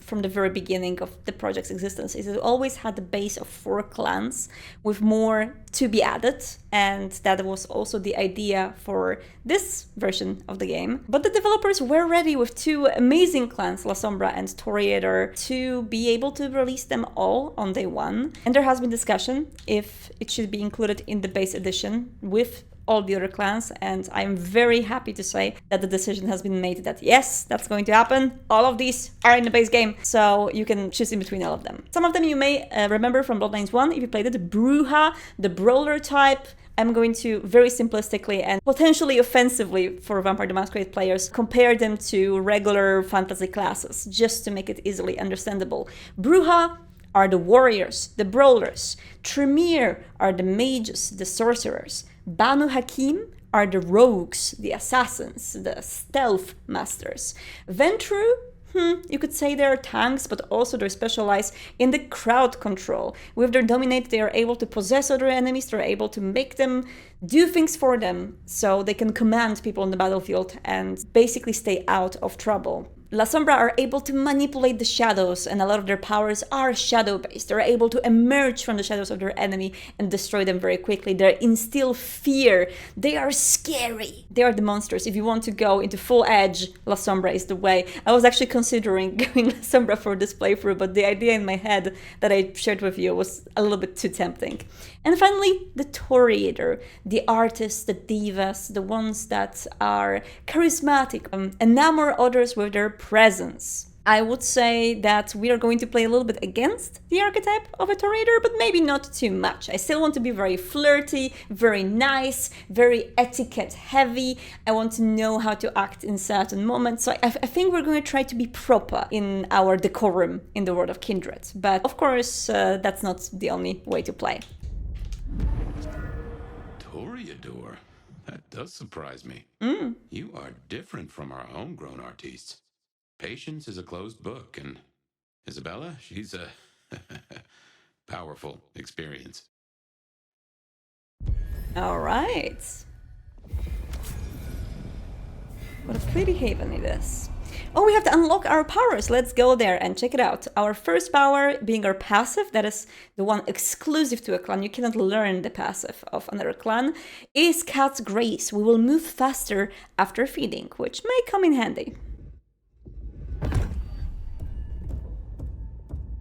from the very beginning of the project's existence is it always had the base of 4 clans with more to be added, and that was also the idea for this version of the game. But the developers were ready with 2 amazing clans, La Sombra and Toreador, to be able to release them all on day 1. And there has been discussion if it should be included in the base edition with all the other clans, and I'm very happy to say that the decision has been made that yes, that's going to happen. All of these are in the base game, so you can choose in between all of them. Some of them you may remember from Bloodlines 1 if you played it: Bruja, the brawler type. I'm going to very simplistically and potentially offensively for Vampire the Masquerade players compare them to regular fantasy classes, just to make it easily understandable. Bruja are the warriors, the brawlers. Tremere are the mages, the sorcerers. Banu Hakim are the rogues, the assassins, the stealth masters. Ventru, you could say they're tanks, but also they're specialized in the crowd control. With their dominate, they are able to possess other enemies, they're able to make them do things for them, so they can command people on the battlefield and basically stay out of trouble. La Sombra are able to manipulate the shadows, and a lot of their powers are shadow-based. They're able to emerge from the shadows of their enemy and destroy them very quickly. They instill fear. They are scary. They are the monsters. If you want to go into full edge, La Sombra is the way. I was actually considering going La Sombra for this playthrough, but the idea in my head that I shared with you was a little bit too tempting. And finally, the Toreador, the artists, the divas, the ones that are charismatic, enamor others with their presence. I would say that we are going to play a little bit against the archetype of a Toreador, but maybe not too much. I still want to be very flirty, very nice, very etiquette heavy. I want to know how to act in certain moments. So I think we're going to try to be proper in our decorum in the world of Kindred. But of course, that's not the only way to play. Toreador? That does surprise me. You are different from our homegrown artistes. Patience is a closed book, and Isabella, she's a powerful experience. All right. What a pretty haven it is. Oh, we have to unlock our powers. Let's go there and check it out. Our first power being our passive, that is the one exclusive to a clan. You cannot learn the passive of another clan, is Cat's Grace. We will move faster after feeding, which may come in handy.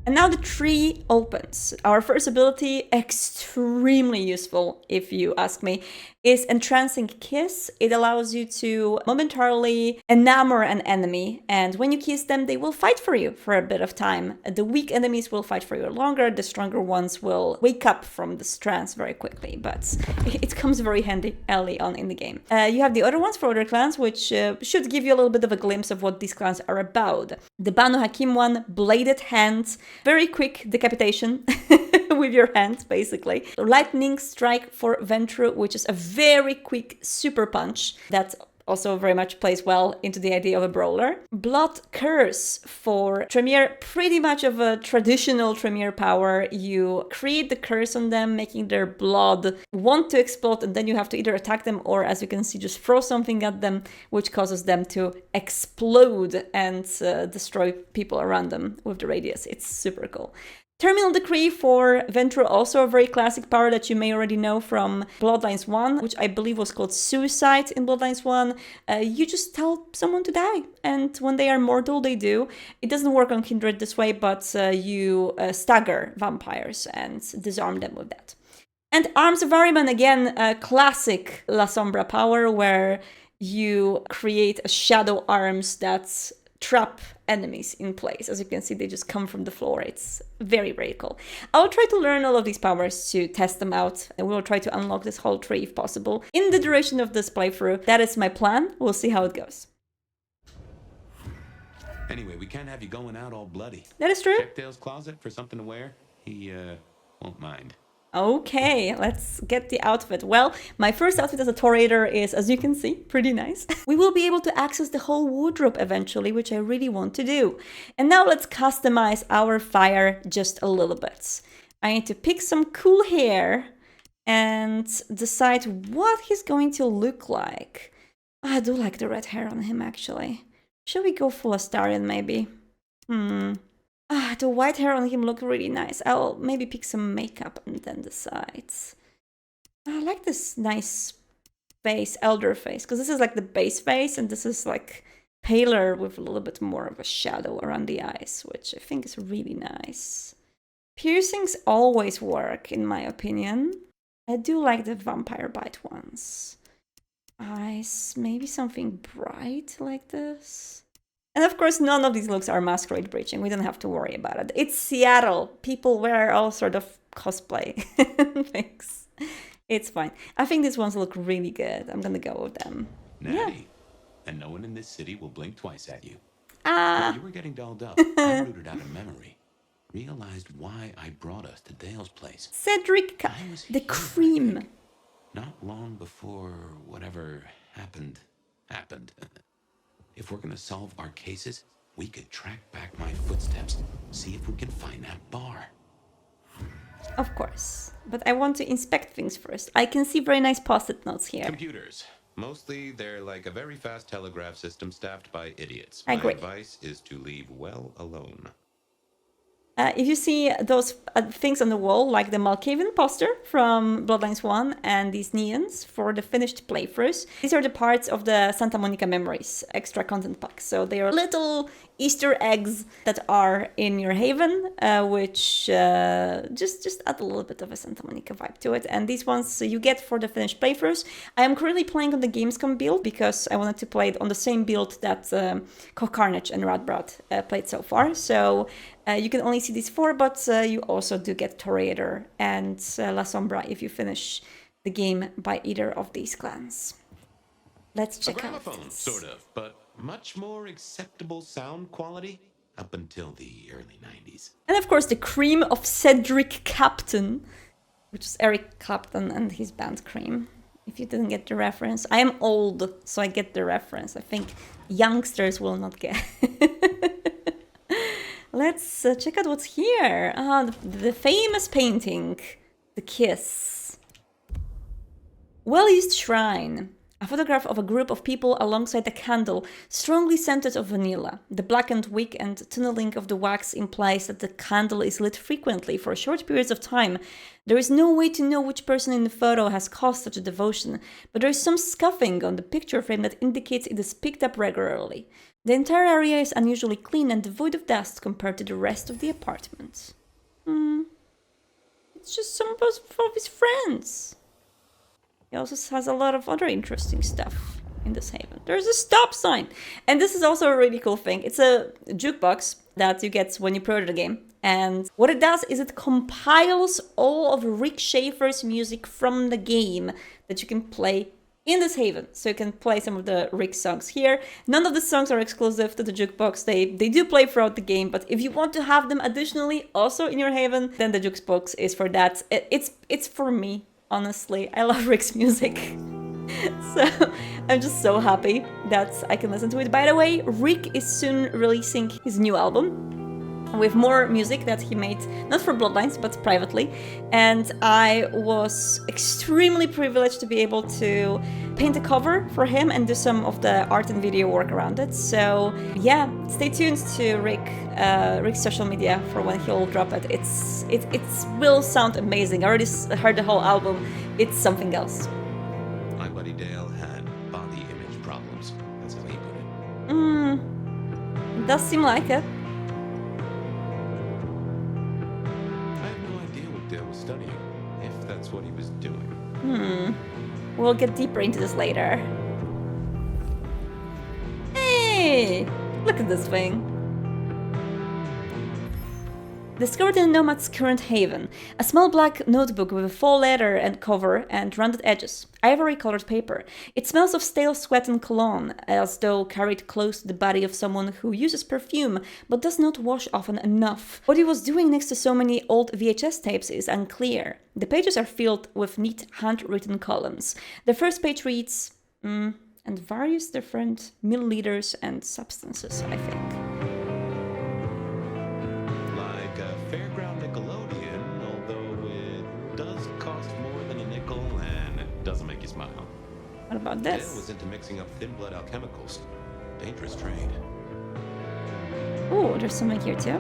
And now the tree opens. Our first ability, extremely useful if you ask me, is Entrancing Kiss. It allows you to momentarily enamor an enemy, and when you kiss them, they will fight for you for a bit of time. The weak enemies will fight for you longer, the stronger ones will wake up from this trance very quickly, but it comes very handy early on in the game. You have the other ones for other clans, which should give you a little bit of a glimpse of what these clans are about. The Banu Hakim one, Bladed Hands, very quick decapitation. with your hands, basically. Lightning Strike for Ventru, which is a very quick super punch that also very much plays well into the idea of a brawler. Blood Curse for Tremere, pretty much of a traditional Tremere power. You create the curse on them, making their blood want to explode, and then you have to either attack them or, as you can see, just throw something at them, which causes them to explode and destroy people around them with the radius. It's super cool. Terminal Decree for Ventru, also a very classic power that you may already know from Bloodlines 1, which I believe was called Suicide in Bloodlines 1. You just tell someone to die, and when they are mortal, they do. It doesn't work on Kindred this way, but you stagger vampires and disarm them with that. And Arms of Ahriman, again, a classic La Sombra power, where you create a shadow arms that trap enemies in place. As you can see, they just come from the floor. It's very, very cool. I'll try to learn all of these powers to test them out, and we'll try to unlock this whole tree if possible in the duration of this playthrough. That is my plan. We'll see how it goes. Anyway, we can't have you going out all bloody. That is true. Check Dale's closet for something to wear. He won't mind. Okay, let's get the outfit. Well, my first outfit as a Toreador is, as you can see, pretty nice. We will be able to access the whole wardrobe eventually, which I really want to do. And now let's customize our fire just a little bit. I need to pick some cool hair and decide what he's going to look like. I do like the red hair on him, actually. Should we go full Astarian, maybe? The white hair on him look really nice. I'll maybe pick some makeup and then decide. I like this nice face, elder face, because this is like the base face, and this is like paler with a little bit more of a shadow around the eyes, which I think is really nice. Piercings always work, in my opinion. I do like the vampire bite ones. Eyes, maybe something bright like this. And of course, none of these looks are masquerade breaching. We don't have to worry about it. It's Seattle. People wear all sort of cosplay things. It's fine. I think these ones look really good. I'm gonna go with them. Natty. Yeah. And no one in this city will blink twice at you. Ah. While you were getting dolled up, I rooted out of memory. Realized why I brought us to Dale's place. Cedric, the cream. Not long before whatever happened. If we're gonna solve our cases, we could track back my footsteps, see if we can find that bar. Of course, but I want to inspect things first. I can see very nice post-it notes here. Computers. Mostly, they're like a very fast telegraph system staffed by idiots. I agree. My advice is to leave well alone. If you see those things on the wall, like the Malkavian poster from Bloodlines 1 and these neons for the finished playthroughs, these are the parts of the Santa Monica Memories extra content pack. So they are little Easter eggs that are in your haven, which just add a little bit of a Santa Monica vibe to it. And these ones you get for the finished playthroughs. I am currently playing on the Gamescom build because I wanted to play it on the same build that CohhCarnage and theRadBrad played so far. So you can only see these four, but you also do get Toreador and La Sombra if you finish the game by either of these clans. Let's check out. A gramophone, sort of, but much more acceptable sound quality up until the early 90s. And of course the cream of Cedric Captain, which is Eric Clapton and his band Cream. If you didn't get the reference, I am old, so I get the reference. I think youngsters will not get. Let's check out what's here. The famous painting, The Kiss. Well-used shrine. A photograph of a group of people alongside a candle, strongly scented of vanilla. The blackened wick and tunneling of the wax implies that the candle is lit frequently for short periods of time. There is no way to know which person in the photo has caused such a devotion, but there is some scuffing on the picture frame that indicates it is picked up regularly. The entire area is unusually clean and devoid of dust compared to the rest of the apartment. It's just some of his friends. He also has a lot of other interesting stuff in this haven. There's a stop sign. And this is also a really cool thing. It's a jukebox that you get when you pre-order the game. And what it does is it compiles all of Rick Schaefer's music from the game that you can play in this haven, so you can play some of the Rick songs here. None of the songs are exclusive to the jukebox. They do play throughout the game, but if you want to have them additionally also in your haven, then the jukebox is for that. It's for me, honestly. I love Rick's music. So I'm just so happy that I can listen to it. By the way, Rick is soon releasing his new album with more music that he made, not for Bloodlines, but privately. And I was extremely privileged to be able to paint a cover for him and do some of the art and video work around it. So yeah, stay tuned to Rick's social media for when he'll drop it. It will sound amazing. I already heard the whole album. It's something else. My buddy Dale had body image problems. That's how he put it. Does seem like it. Dale was studying, if that's what he was doing. We'll get deeper into this later. Hey! Look at this thing. Discovered in Nomad's current haven. A small black notebook with a faux leather and cover and rounded edges. Ivory-colored paper. It smells of stale sweat and cologne, as though carried close to the body of someone who uses perfume, but does not wash often enough. What he was doing next to so many old VHS tapes is unclear. The pages are filled with neat handwritten columns. The first page reads, and various different milliliters and substances, I think. Fairground Nickelodeon, although it does cost more than a nickel and it doesn't make you smile. What about this? Dale was into mixing up thin blood alchemicals. Dangerous trade. Oh, there's something here too.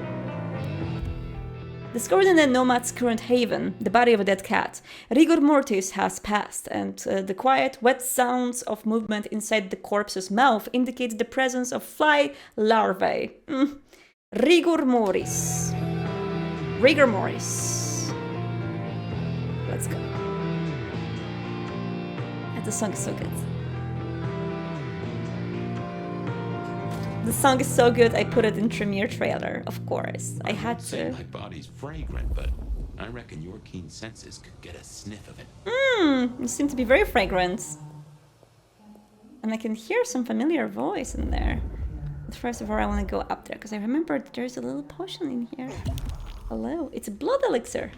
Discovered in the Nomad's current haven, the body of a dead cat. Rigor mortis has passed, and the quiet, wet sounds of movement inside the corpse's mouth indicate the presence of fly larvae. Rigor mortis. Rigor mortis. Let's go. And the song is so good. The song is so good, I put it in premiere trailer, of course. I had to. My body's fragrant, but I reckon your keen senses could get a sniff of it. You seem to be very fragrant. And I can hear some familiar voice in there. But first of all, I want to go up there, because I remember there's a little potion in here. Hello, it's a blood elixir.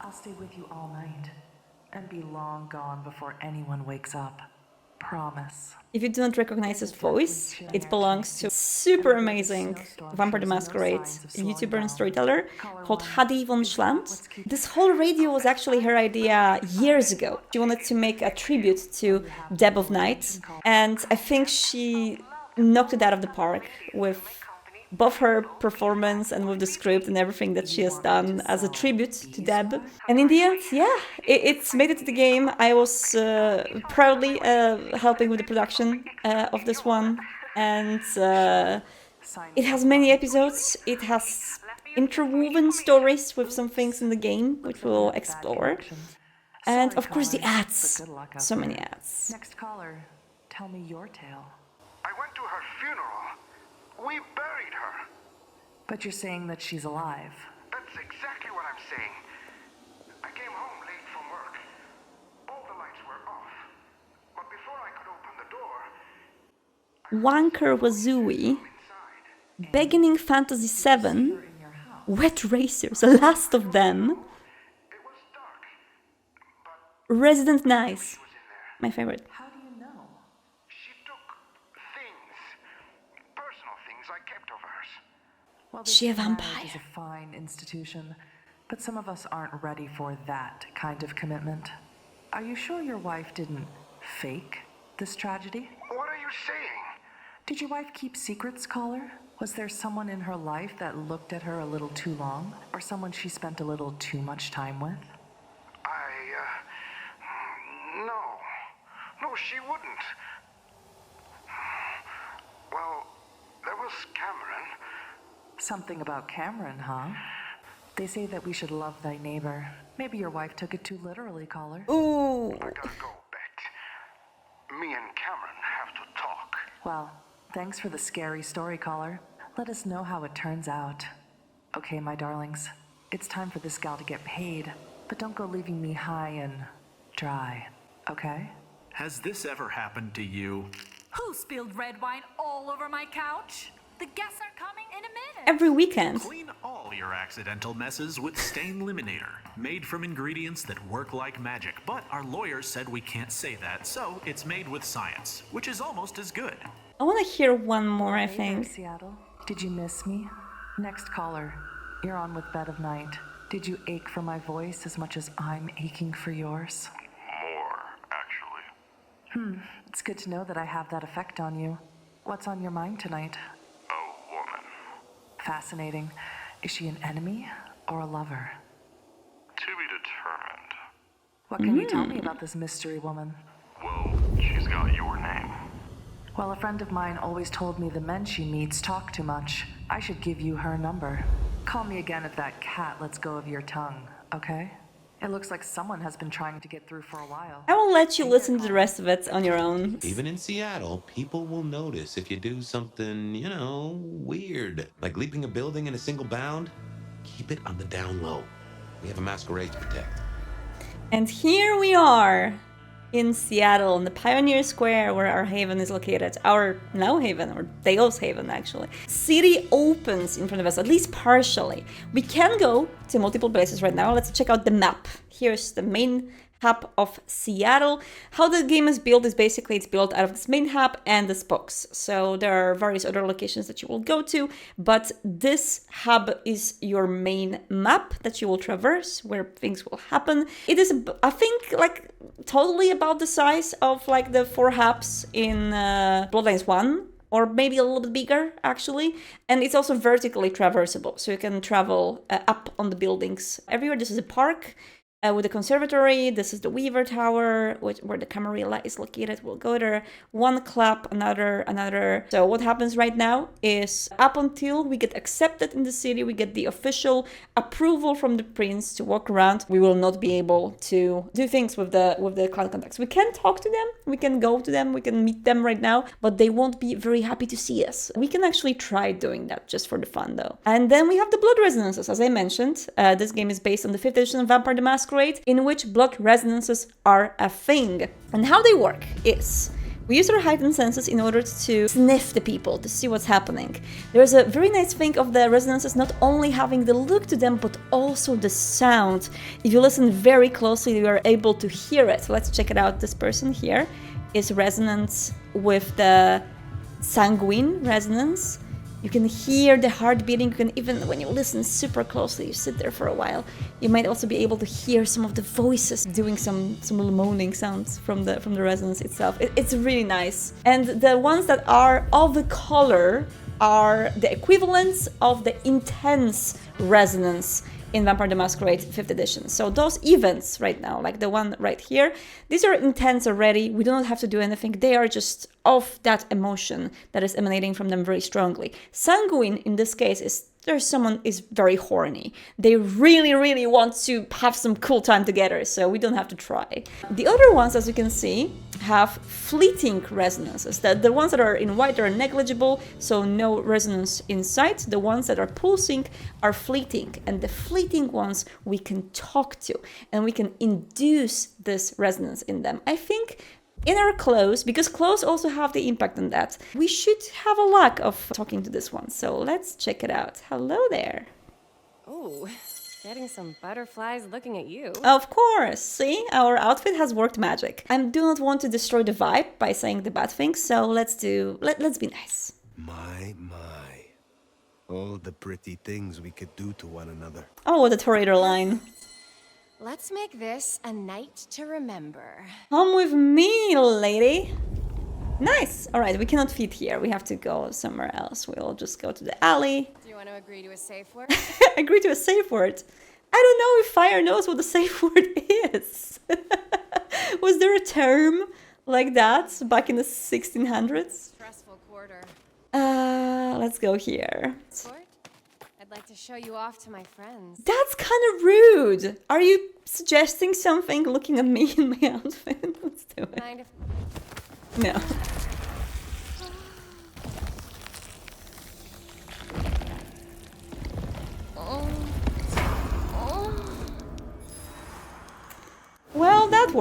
I'll stay with you all night and be long gone before anyone wakes up. Promise. If you do not recognize his voice, it belongs to a super amazing Vampire the Masquerade YouTuber and storyteller called Hadi von Schlant. This whole radio was actually her idea years ago. She wanted to make a tribute to Deb of Night, and I think she knocked it out of the park with both her performance and with the script and everything that she has done as a tribute to Deb. And in the end, yeah, it's made it to the game. I was proudly helping with the production of this one. And it has many episodes. It has interwoven stories with some things in the game, which we'll explore. And of course the ads. So many ads. Next caller, tell me your tale. I went to her funeral. We buried her. But you're saying that she's alive. That's exactly what I'm saying. I came home late from work. All the lights were off. But before I could open the door... Wanker Wazooey, Beginning Fantasy VII, Wet Racers, the last of them, Resident Nice, my favorite. How do you know? She took things, personal things I kept of hers. Well, She a this marriage vampire. is a fine institution, but some of us aren't ready for that kind of commitment. Are you sure your wife didn't fake this tragedy? What are you saying? Did your wife keep secrets, caller? Was there someone in her life that looked at her a little too long? Or someone she spent a little too much time with? No, she wouldn't. Well, there was Cameron. Something about Cameron, huh? They say that we should love thy neighbor. Maybe your wife took it too literally, caller. Ooh. I gotta go, Bet. Me and Cameron have to talk. Well, thanks for the scary story, caller. Let us know how it turns out. Okay, my darlings. It's time for this gal to get paid, but don't go leaving me high and dry, okay? Has this ever happened to you? Who spilled red wine all over my couch? The guests are coming in a minute. Every weekend. Clean all your accidental messes with Stain Liminator, made from ingredients that work like magic. But our lawyers said we can't say that, so it's made with science, which is almost as good. I want to hear one more, I Hey there, think. Seattle. Did you miss me? Next caller. You're on with Bed of Night. Did you ache for my voice as much as I'm aching for yours? More, actually. It's good to know that I have that effect on you. What's on your mind tonight? A woman. Fascinating. Is she an enemy or a lover? To be determined. What can you tell me about this mystery woman? Well, she's got your name. Well, a friend of mine always told me the men she meets talk too much. I should give you her number. Call me again if that cat lets go of your tongue, okay? It looks like someone has been trying to get through for a while. I will let you listen to the rest of it on your own. Even in Seattle, people will notice if you do something, you know, weird. Like leaping a building in a single bound. Keep it on the down low. We have a masquerade to protect. And here we are in Seattle, in the Pioneer Square, where our haven is located. Our now haven, or Deo's haven, actually. City opens in front of us, at least partially. We can go to multiple places right now. Let's check out the map. Here's the main hub of Seattle. How the game is built is basically it's built out of this main hub and the spokes. So there are various other locations that you will go to, but this hub is your main map that you will traverse, where things will happen. It is, I think, like totally about the size of like the 4 hubs in Bloodlines 1. Or maybe a little bit bigger, actually. And it's also vertically traversable, so you can travel up on the buildings everywhere. This is a park with a conservatory. This is the Weaver Tower, where the Camarilla is located. We'll go there. One club, another. So what happens right now is up until we get accepted in the city, we get the official approval from the prince to walk around, we will not be able to do things with the clan contacts. We can talk to them, we can go to them, we can meet them right now, but they won't be very happy to see us. We can actually try doing that just for the fun, though. And then we have the blood resonances, as I mentioned. This game is based on the 5th edition of Vampire the Masquerade, in which blood resonances are a thing. And how they work is we use our heightened senses in order to sniff the people, to see what's happening. There's a very nice thing of the resonances not only having the look to them, but also the sound. If you listen very closely, you are able to hear it. So let's check it out. This person here is resonant with the sanguine resonance. You can hear the heart beating. You can even, when you listen super closely, you sit there for a while, you might also be able to hear some of the voices doing some little moaning sounds from the resonance itself. It's really nice. And the ones that are of the color are the equivalents of the intense resonance in Vampire the Masquerade 5th edition. So those events right now, like the one right here, these are intense already. We do not have to do anything. They are just of that emotion that is emanating from them very strongly. Sanguine, in this case, is there's someone is very horny. They really, really want to have some cool time together, so we don't have to try. The other ones, as you can see, have fleeting resonances. The ones that are in white are negligible, so no resonance inside. The ones that are pulsing are fleeting, and the fleeting ones we can talk to, and we can induce this resonance in them. I think in our clothes, because clothes also have the impact on that, we should have a lack of talking to this one. So let's check it out. Hello there. Ooh, getting some butterflies looking at you. Of course. See, our outfit has worked magic. I do not want to destroy the vibe by saying the bad things, so let's be nice. My. All the pretty things we could do to one another. Oh, the Torator line. Let's make this a night to remember. Come with me, lady. Nice. All right, we cannot fit here. We have to go somewhere else. We'll just go to the alley. Do you want to agree to a safe word? Agree to a safe word? I don't know if Fire knows what the safe word is. Was there a term like that back in the 1600s? Stressful quarter. Let's go here. I'd like to show you off to my friends. That's kind of rude. Are you suggesting something looking at me in my outfit? Let's do it. Mind if... No.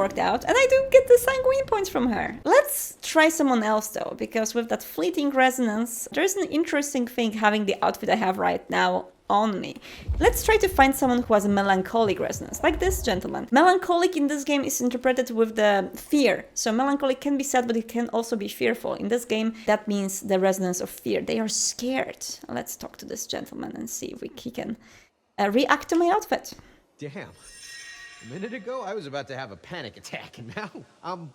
worked out, and I do get the sanguine points from her. Let's try someone else though, because with that fleeting resonance, there's an interesting thing having the outfit I have right now on me. Let's try to find someone who has a melancholic resonance, like this gentleman. Melancholic in this game is interpreted with the fear. So melancholic can be sad, but it can also be fearful. In this game, that means the resonance of fear. They are scared. Let's talk to this gentleman and see if he can react to my outfit. Damn. A minute ago, I was about to have a panic attack, and now I'm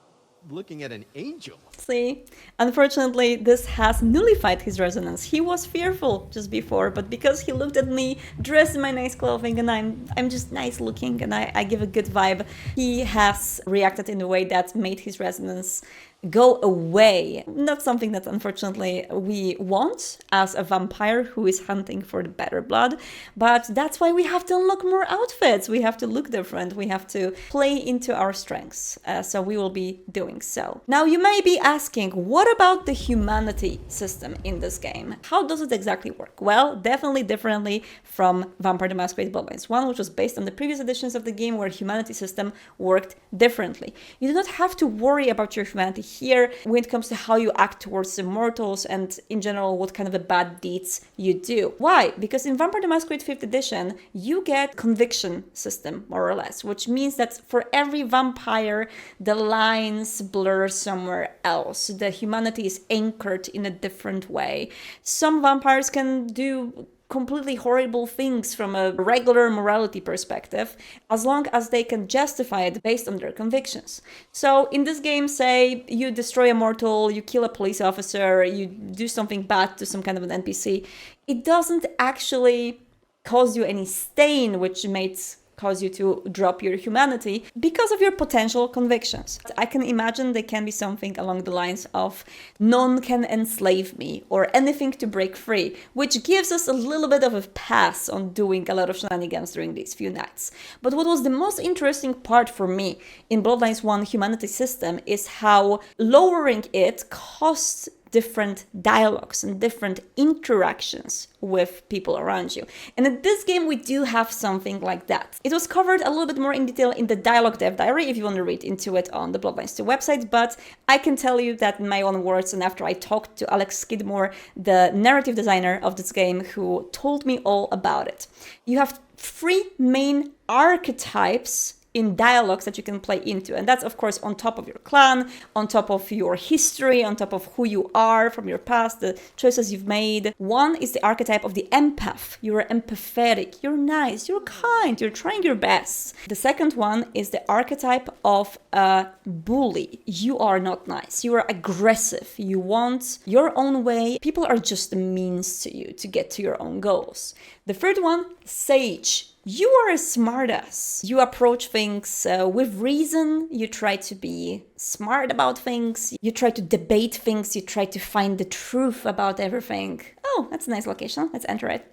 looking at an angel. See, unfortunately, this has nullified his resonance. He was fearful just before, but because he looked at me dressed in my nice clothing and I'm just nice looking and I give a good vibe, he has reacted in a way that made his resonance go away. Not something that unfortunately we want as a vampire who is hunting for the better blood, but that's why we have to unlock more outfits. We have to look different. We have to play into our strengths. So we will be doing so. Now you may be asking, what about the humanity system in this game? How does it exactly work? Well, definitely differently from Vampire the Masquerade Bloodlines 1, which was based on the previous editions of the game where humanity system worked differently. You do not have to worry about your humanity here when it comes to how you act towards the mortals and in general what kind of bad deeds you do. Why? Because in Vampire the Masquerade 5th edition you get conviction system more or less, which means that for every vampire the lines blur somewhere else. The humanity is anchored in a different way. Some vampires can do completely horrible things from a regular morality perspective, as long as they can justify it based on their convictions. So in this game, say you destroy a mortal, you kill a police officer, you do something bad to some kind of an NPC, it doesn't actually cause you any stain, which makes cause you to drop your humanity because of your potential convictions. I can imagine there can be something along the lines of none can enslave me or anything to break free, which gives us a little bit of a pass on doing a lot of shenanigans during these few nights. But what was the most interesting part for me in Bloodlines 1 humanity system is how lowering it costs different dialogues and different interactions with people around you. And in this game, we do have something like that. It was covered a little bit more in detail in the Dialogue Dev Diary if you want to read into it on the Bloodlines 2 website, but I can tell you that in my own words, and after I talked to Alex Skidmore, the narrative designer of this game, who told me all about it. You have 3 main archetypes in dialogues that you can play into. And that's, of course, on top of your clan, on top of your history, on top of who you are from your past, the choices you've made. One is the archetype of the empath. You're empathetic, you're nice, you're kind, you're trying your best. The second one is the archetype of a bully. You are not nice, you are aggressive, you want your own way. People are just a means to you to get to your own goals. The third one, sage. You are a smartass. You approach things with reason. You try to be smart about things. You try to debate things. You try to find the truth about everything. Oh, that's a nice location. Let's enter it.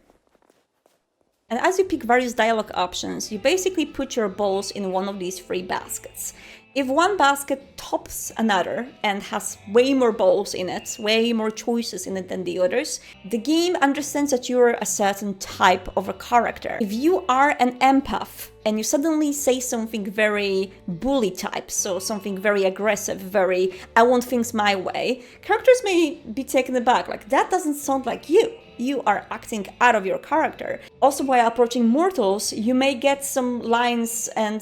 And as you pick various dialogue options, you basically put your balls in one of these 3 baskets. If one basket tops another and has way more balls in it, way more choices in it than the others, the game understands that you're a certain type of a character. If you are an empath and you suddenly say something very bully type, so something very aggressive, very I want things my way, characters may be taken aback, like that doesn't sound like you. You are acting out of your character. Also, while approaching mortals, you may get some lines and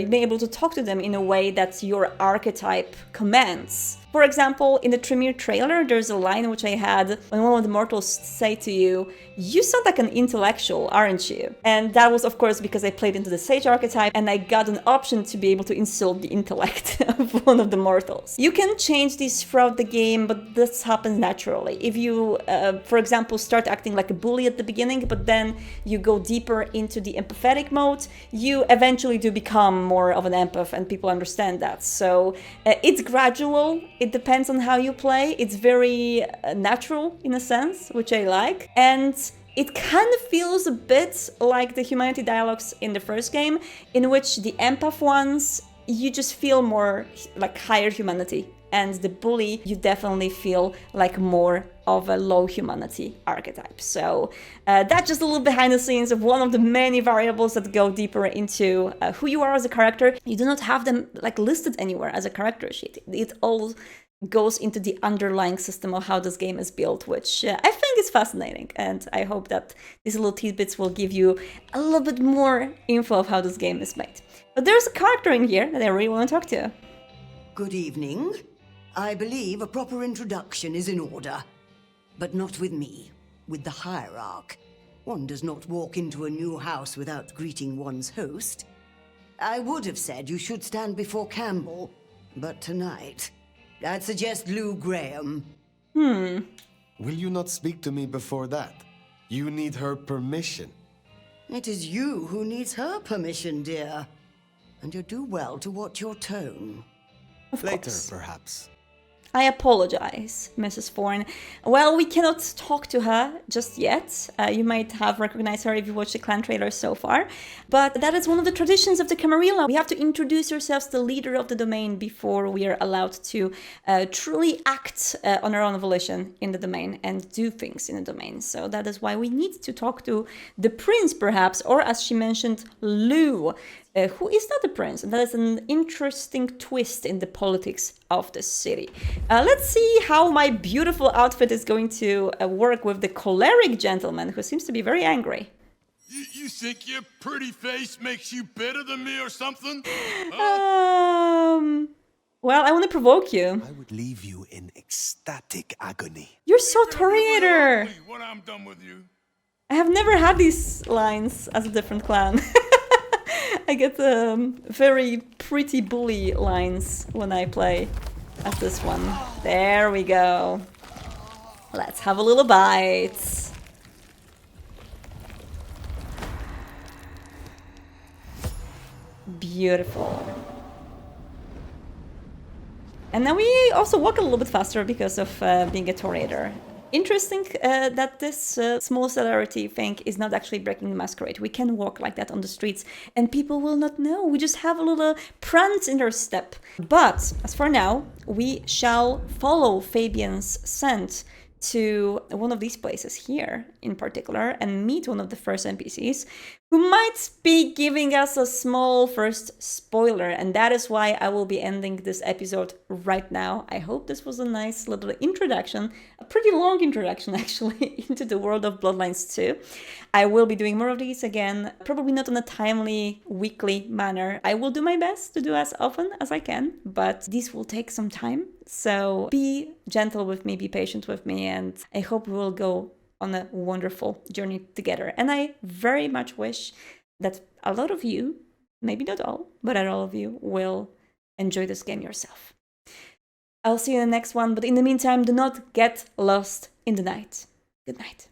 you may be able to talk to them in a way that your archetype commands. For example, in the Tremere trailer, there's a line which I had when one of the mortals say to you, "You sound like an intellectual, aren't you?" And that was, of course, because I played into the sage archetype and I got an option to be able to insult the intellect of one of the mortals. You can change these throughout the game, but this happens naturally. If you, for example, start acting like a bully at the beginning, but then you go deeper into the empathetic mode, you eventually do become more of an empath and people understand that. So it's gradual. It depends on how you play. It's very natural in a sense, which I like. And it kind of feels a bit like the humanity dialogues in the first game, in which the empath ones, you just feel more like higher humanity and the bully, you definitely feel like more of a low humanity archetype. So that's just a little behind the scenes of one of the many variables that go deeper into who you are as a character. You do not have them like listed anywhere as a character sheet. It all goes into the underlying system of how this game is built, which I think is fascinating, and I hope that these little tidbits will give you a little bit more info of how this game is made. But there's a character in here that I really want to talk to. Good evening. I believe a proper introduction is in order, but not with me, with the hierarch. One does not walk into a new house without greeting one's host. I would have said you should stand before Campbell, but tonight I'd suggest Lou Graham. Will you not speak to me before that? You need her permission. It is you who needs her permission, dear. And you do well to watch your tone. Later, perhaps. I apologize, Mrs. Thorne. Well, we cannot talk to her just yet. You might have recognized her if you watched the clan trailer so far. But that is one of the traditions of the Camarilla. We have to introduce ourselves to the leader of the domain before we are allowed to truly act on our own volition in the domain and do things in the domain. So that is why we need to talk to the prince, perhaps, or as she mentioned, Lou. Who is not a prince, and that is an interesting twist in the politics of the city. Let's see how my beautiful outfit is going to work with the choleric gentleman, who seems to be very angry. You think your pretty face makes you better than me or something? Well, I want to provoke you. I would leave you in ecstatic agony. You're so Toriator! When I'm done with you. I have never had these lines as a different clan. I get very pretty bully lines when I play as this one. There we go. Let's have a little bite. Beautiful. And then we also walk a little bit faster because of being a Toriator. Interesting that this small celerity thing is not actually breaking the Masquerade. We can walk like that on the streets and people will not know. We just have a little prance in our step. But as for now, we shall follow Fabien's scent to one of these places here in particular and meet one of the first NPCs who might be giving us a small first spoiler, and that is why I will be ending this episode right now. I hope this was a nice little introduction, a pretty long introduction actually, into the world of Bloodlines 2. I will be doing more of these again, probably not in a timely, weekly manner. I will do my best to do as often as I can, but these will take some time. So be gentle with me, be patient with me, and I hope we will go on a wonderful journey together. And I very much wish that a lot of you, maybe not all, but all of you will enjoy this game yourself. I'll see you in the next one, but in the meantime, do not get lost in the night. Good night.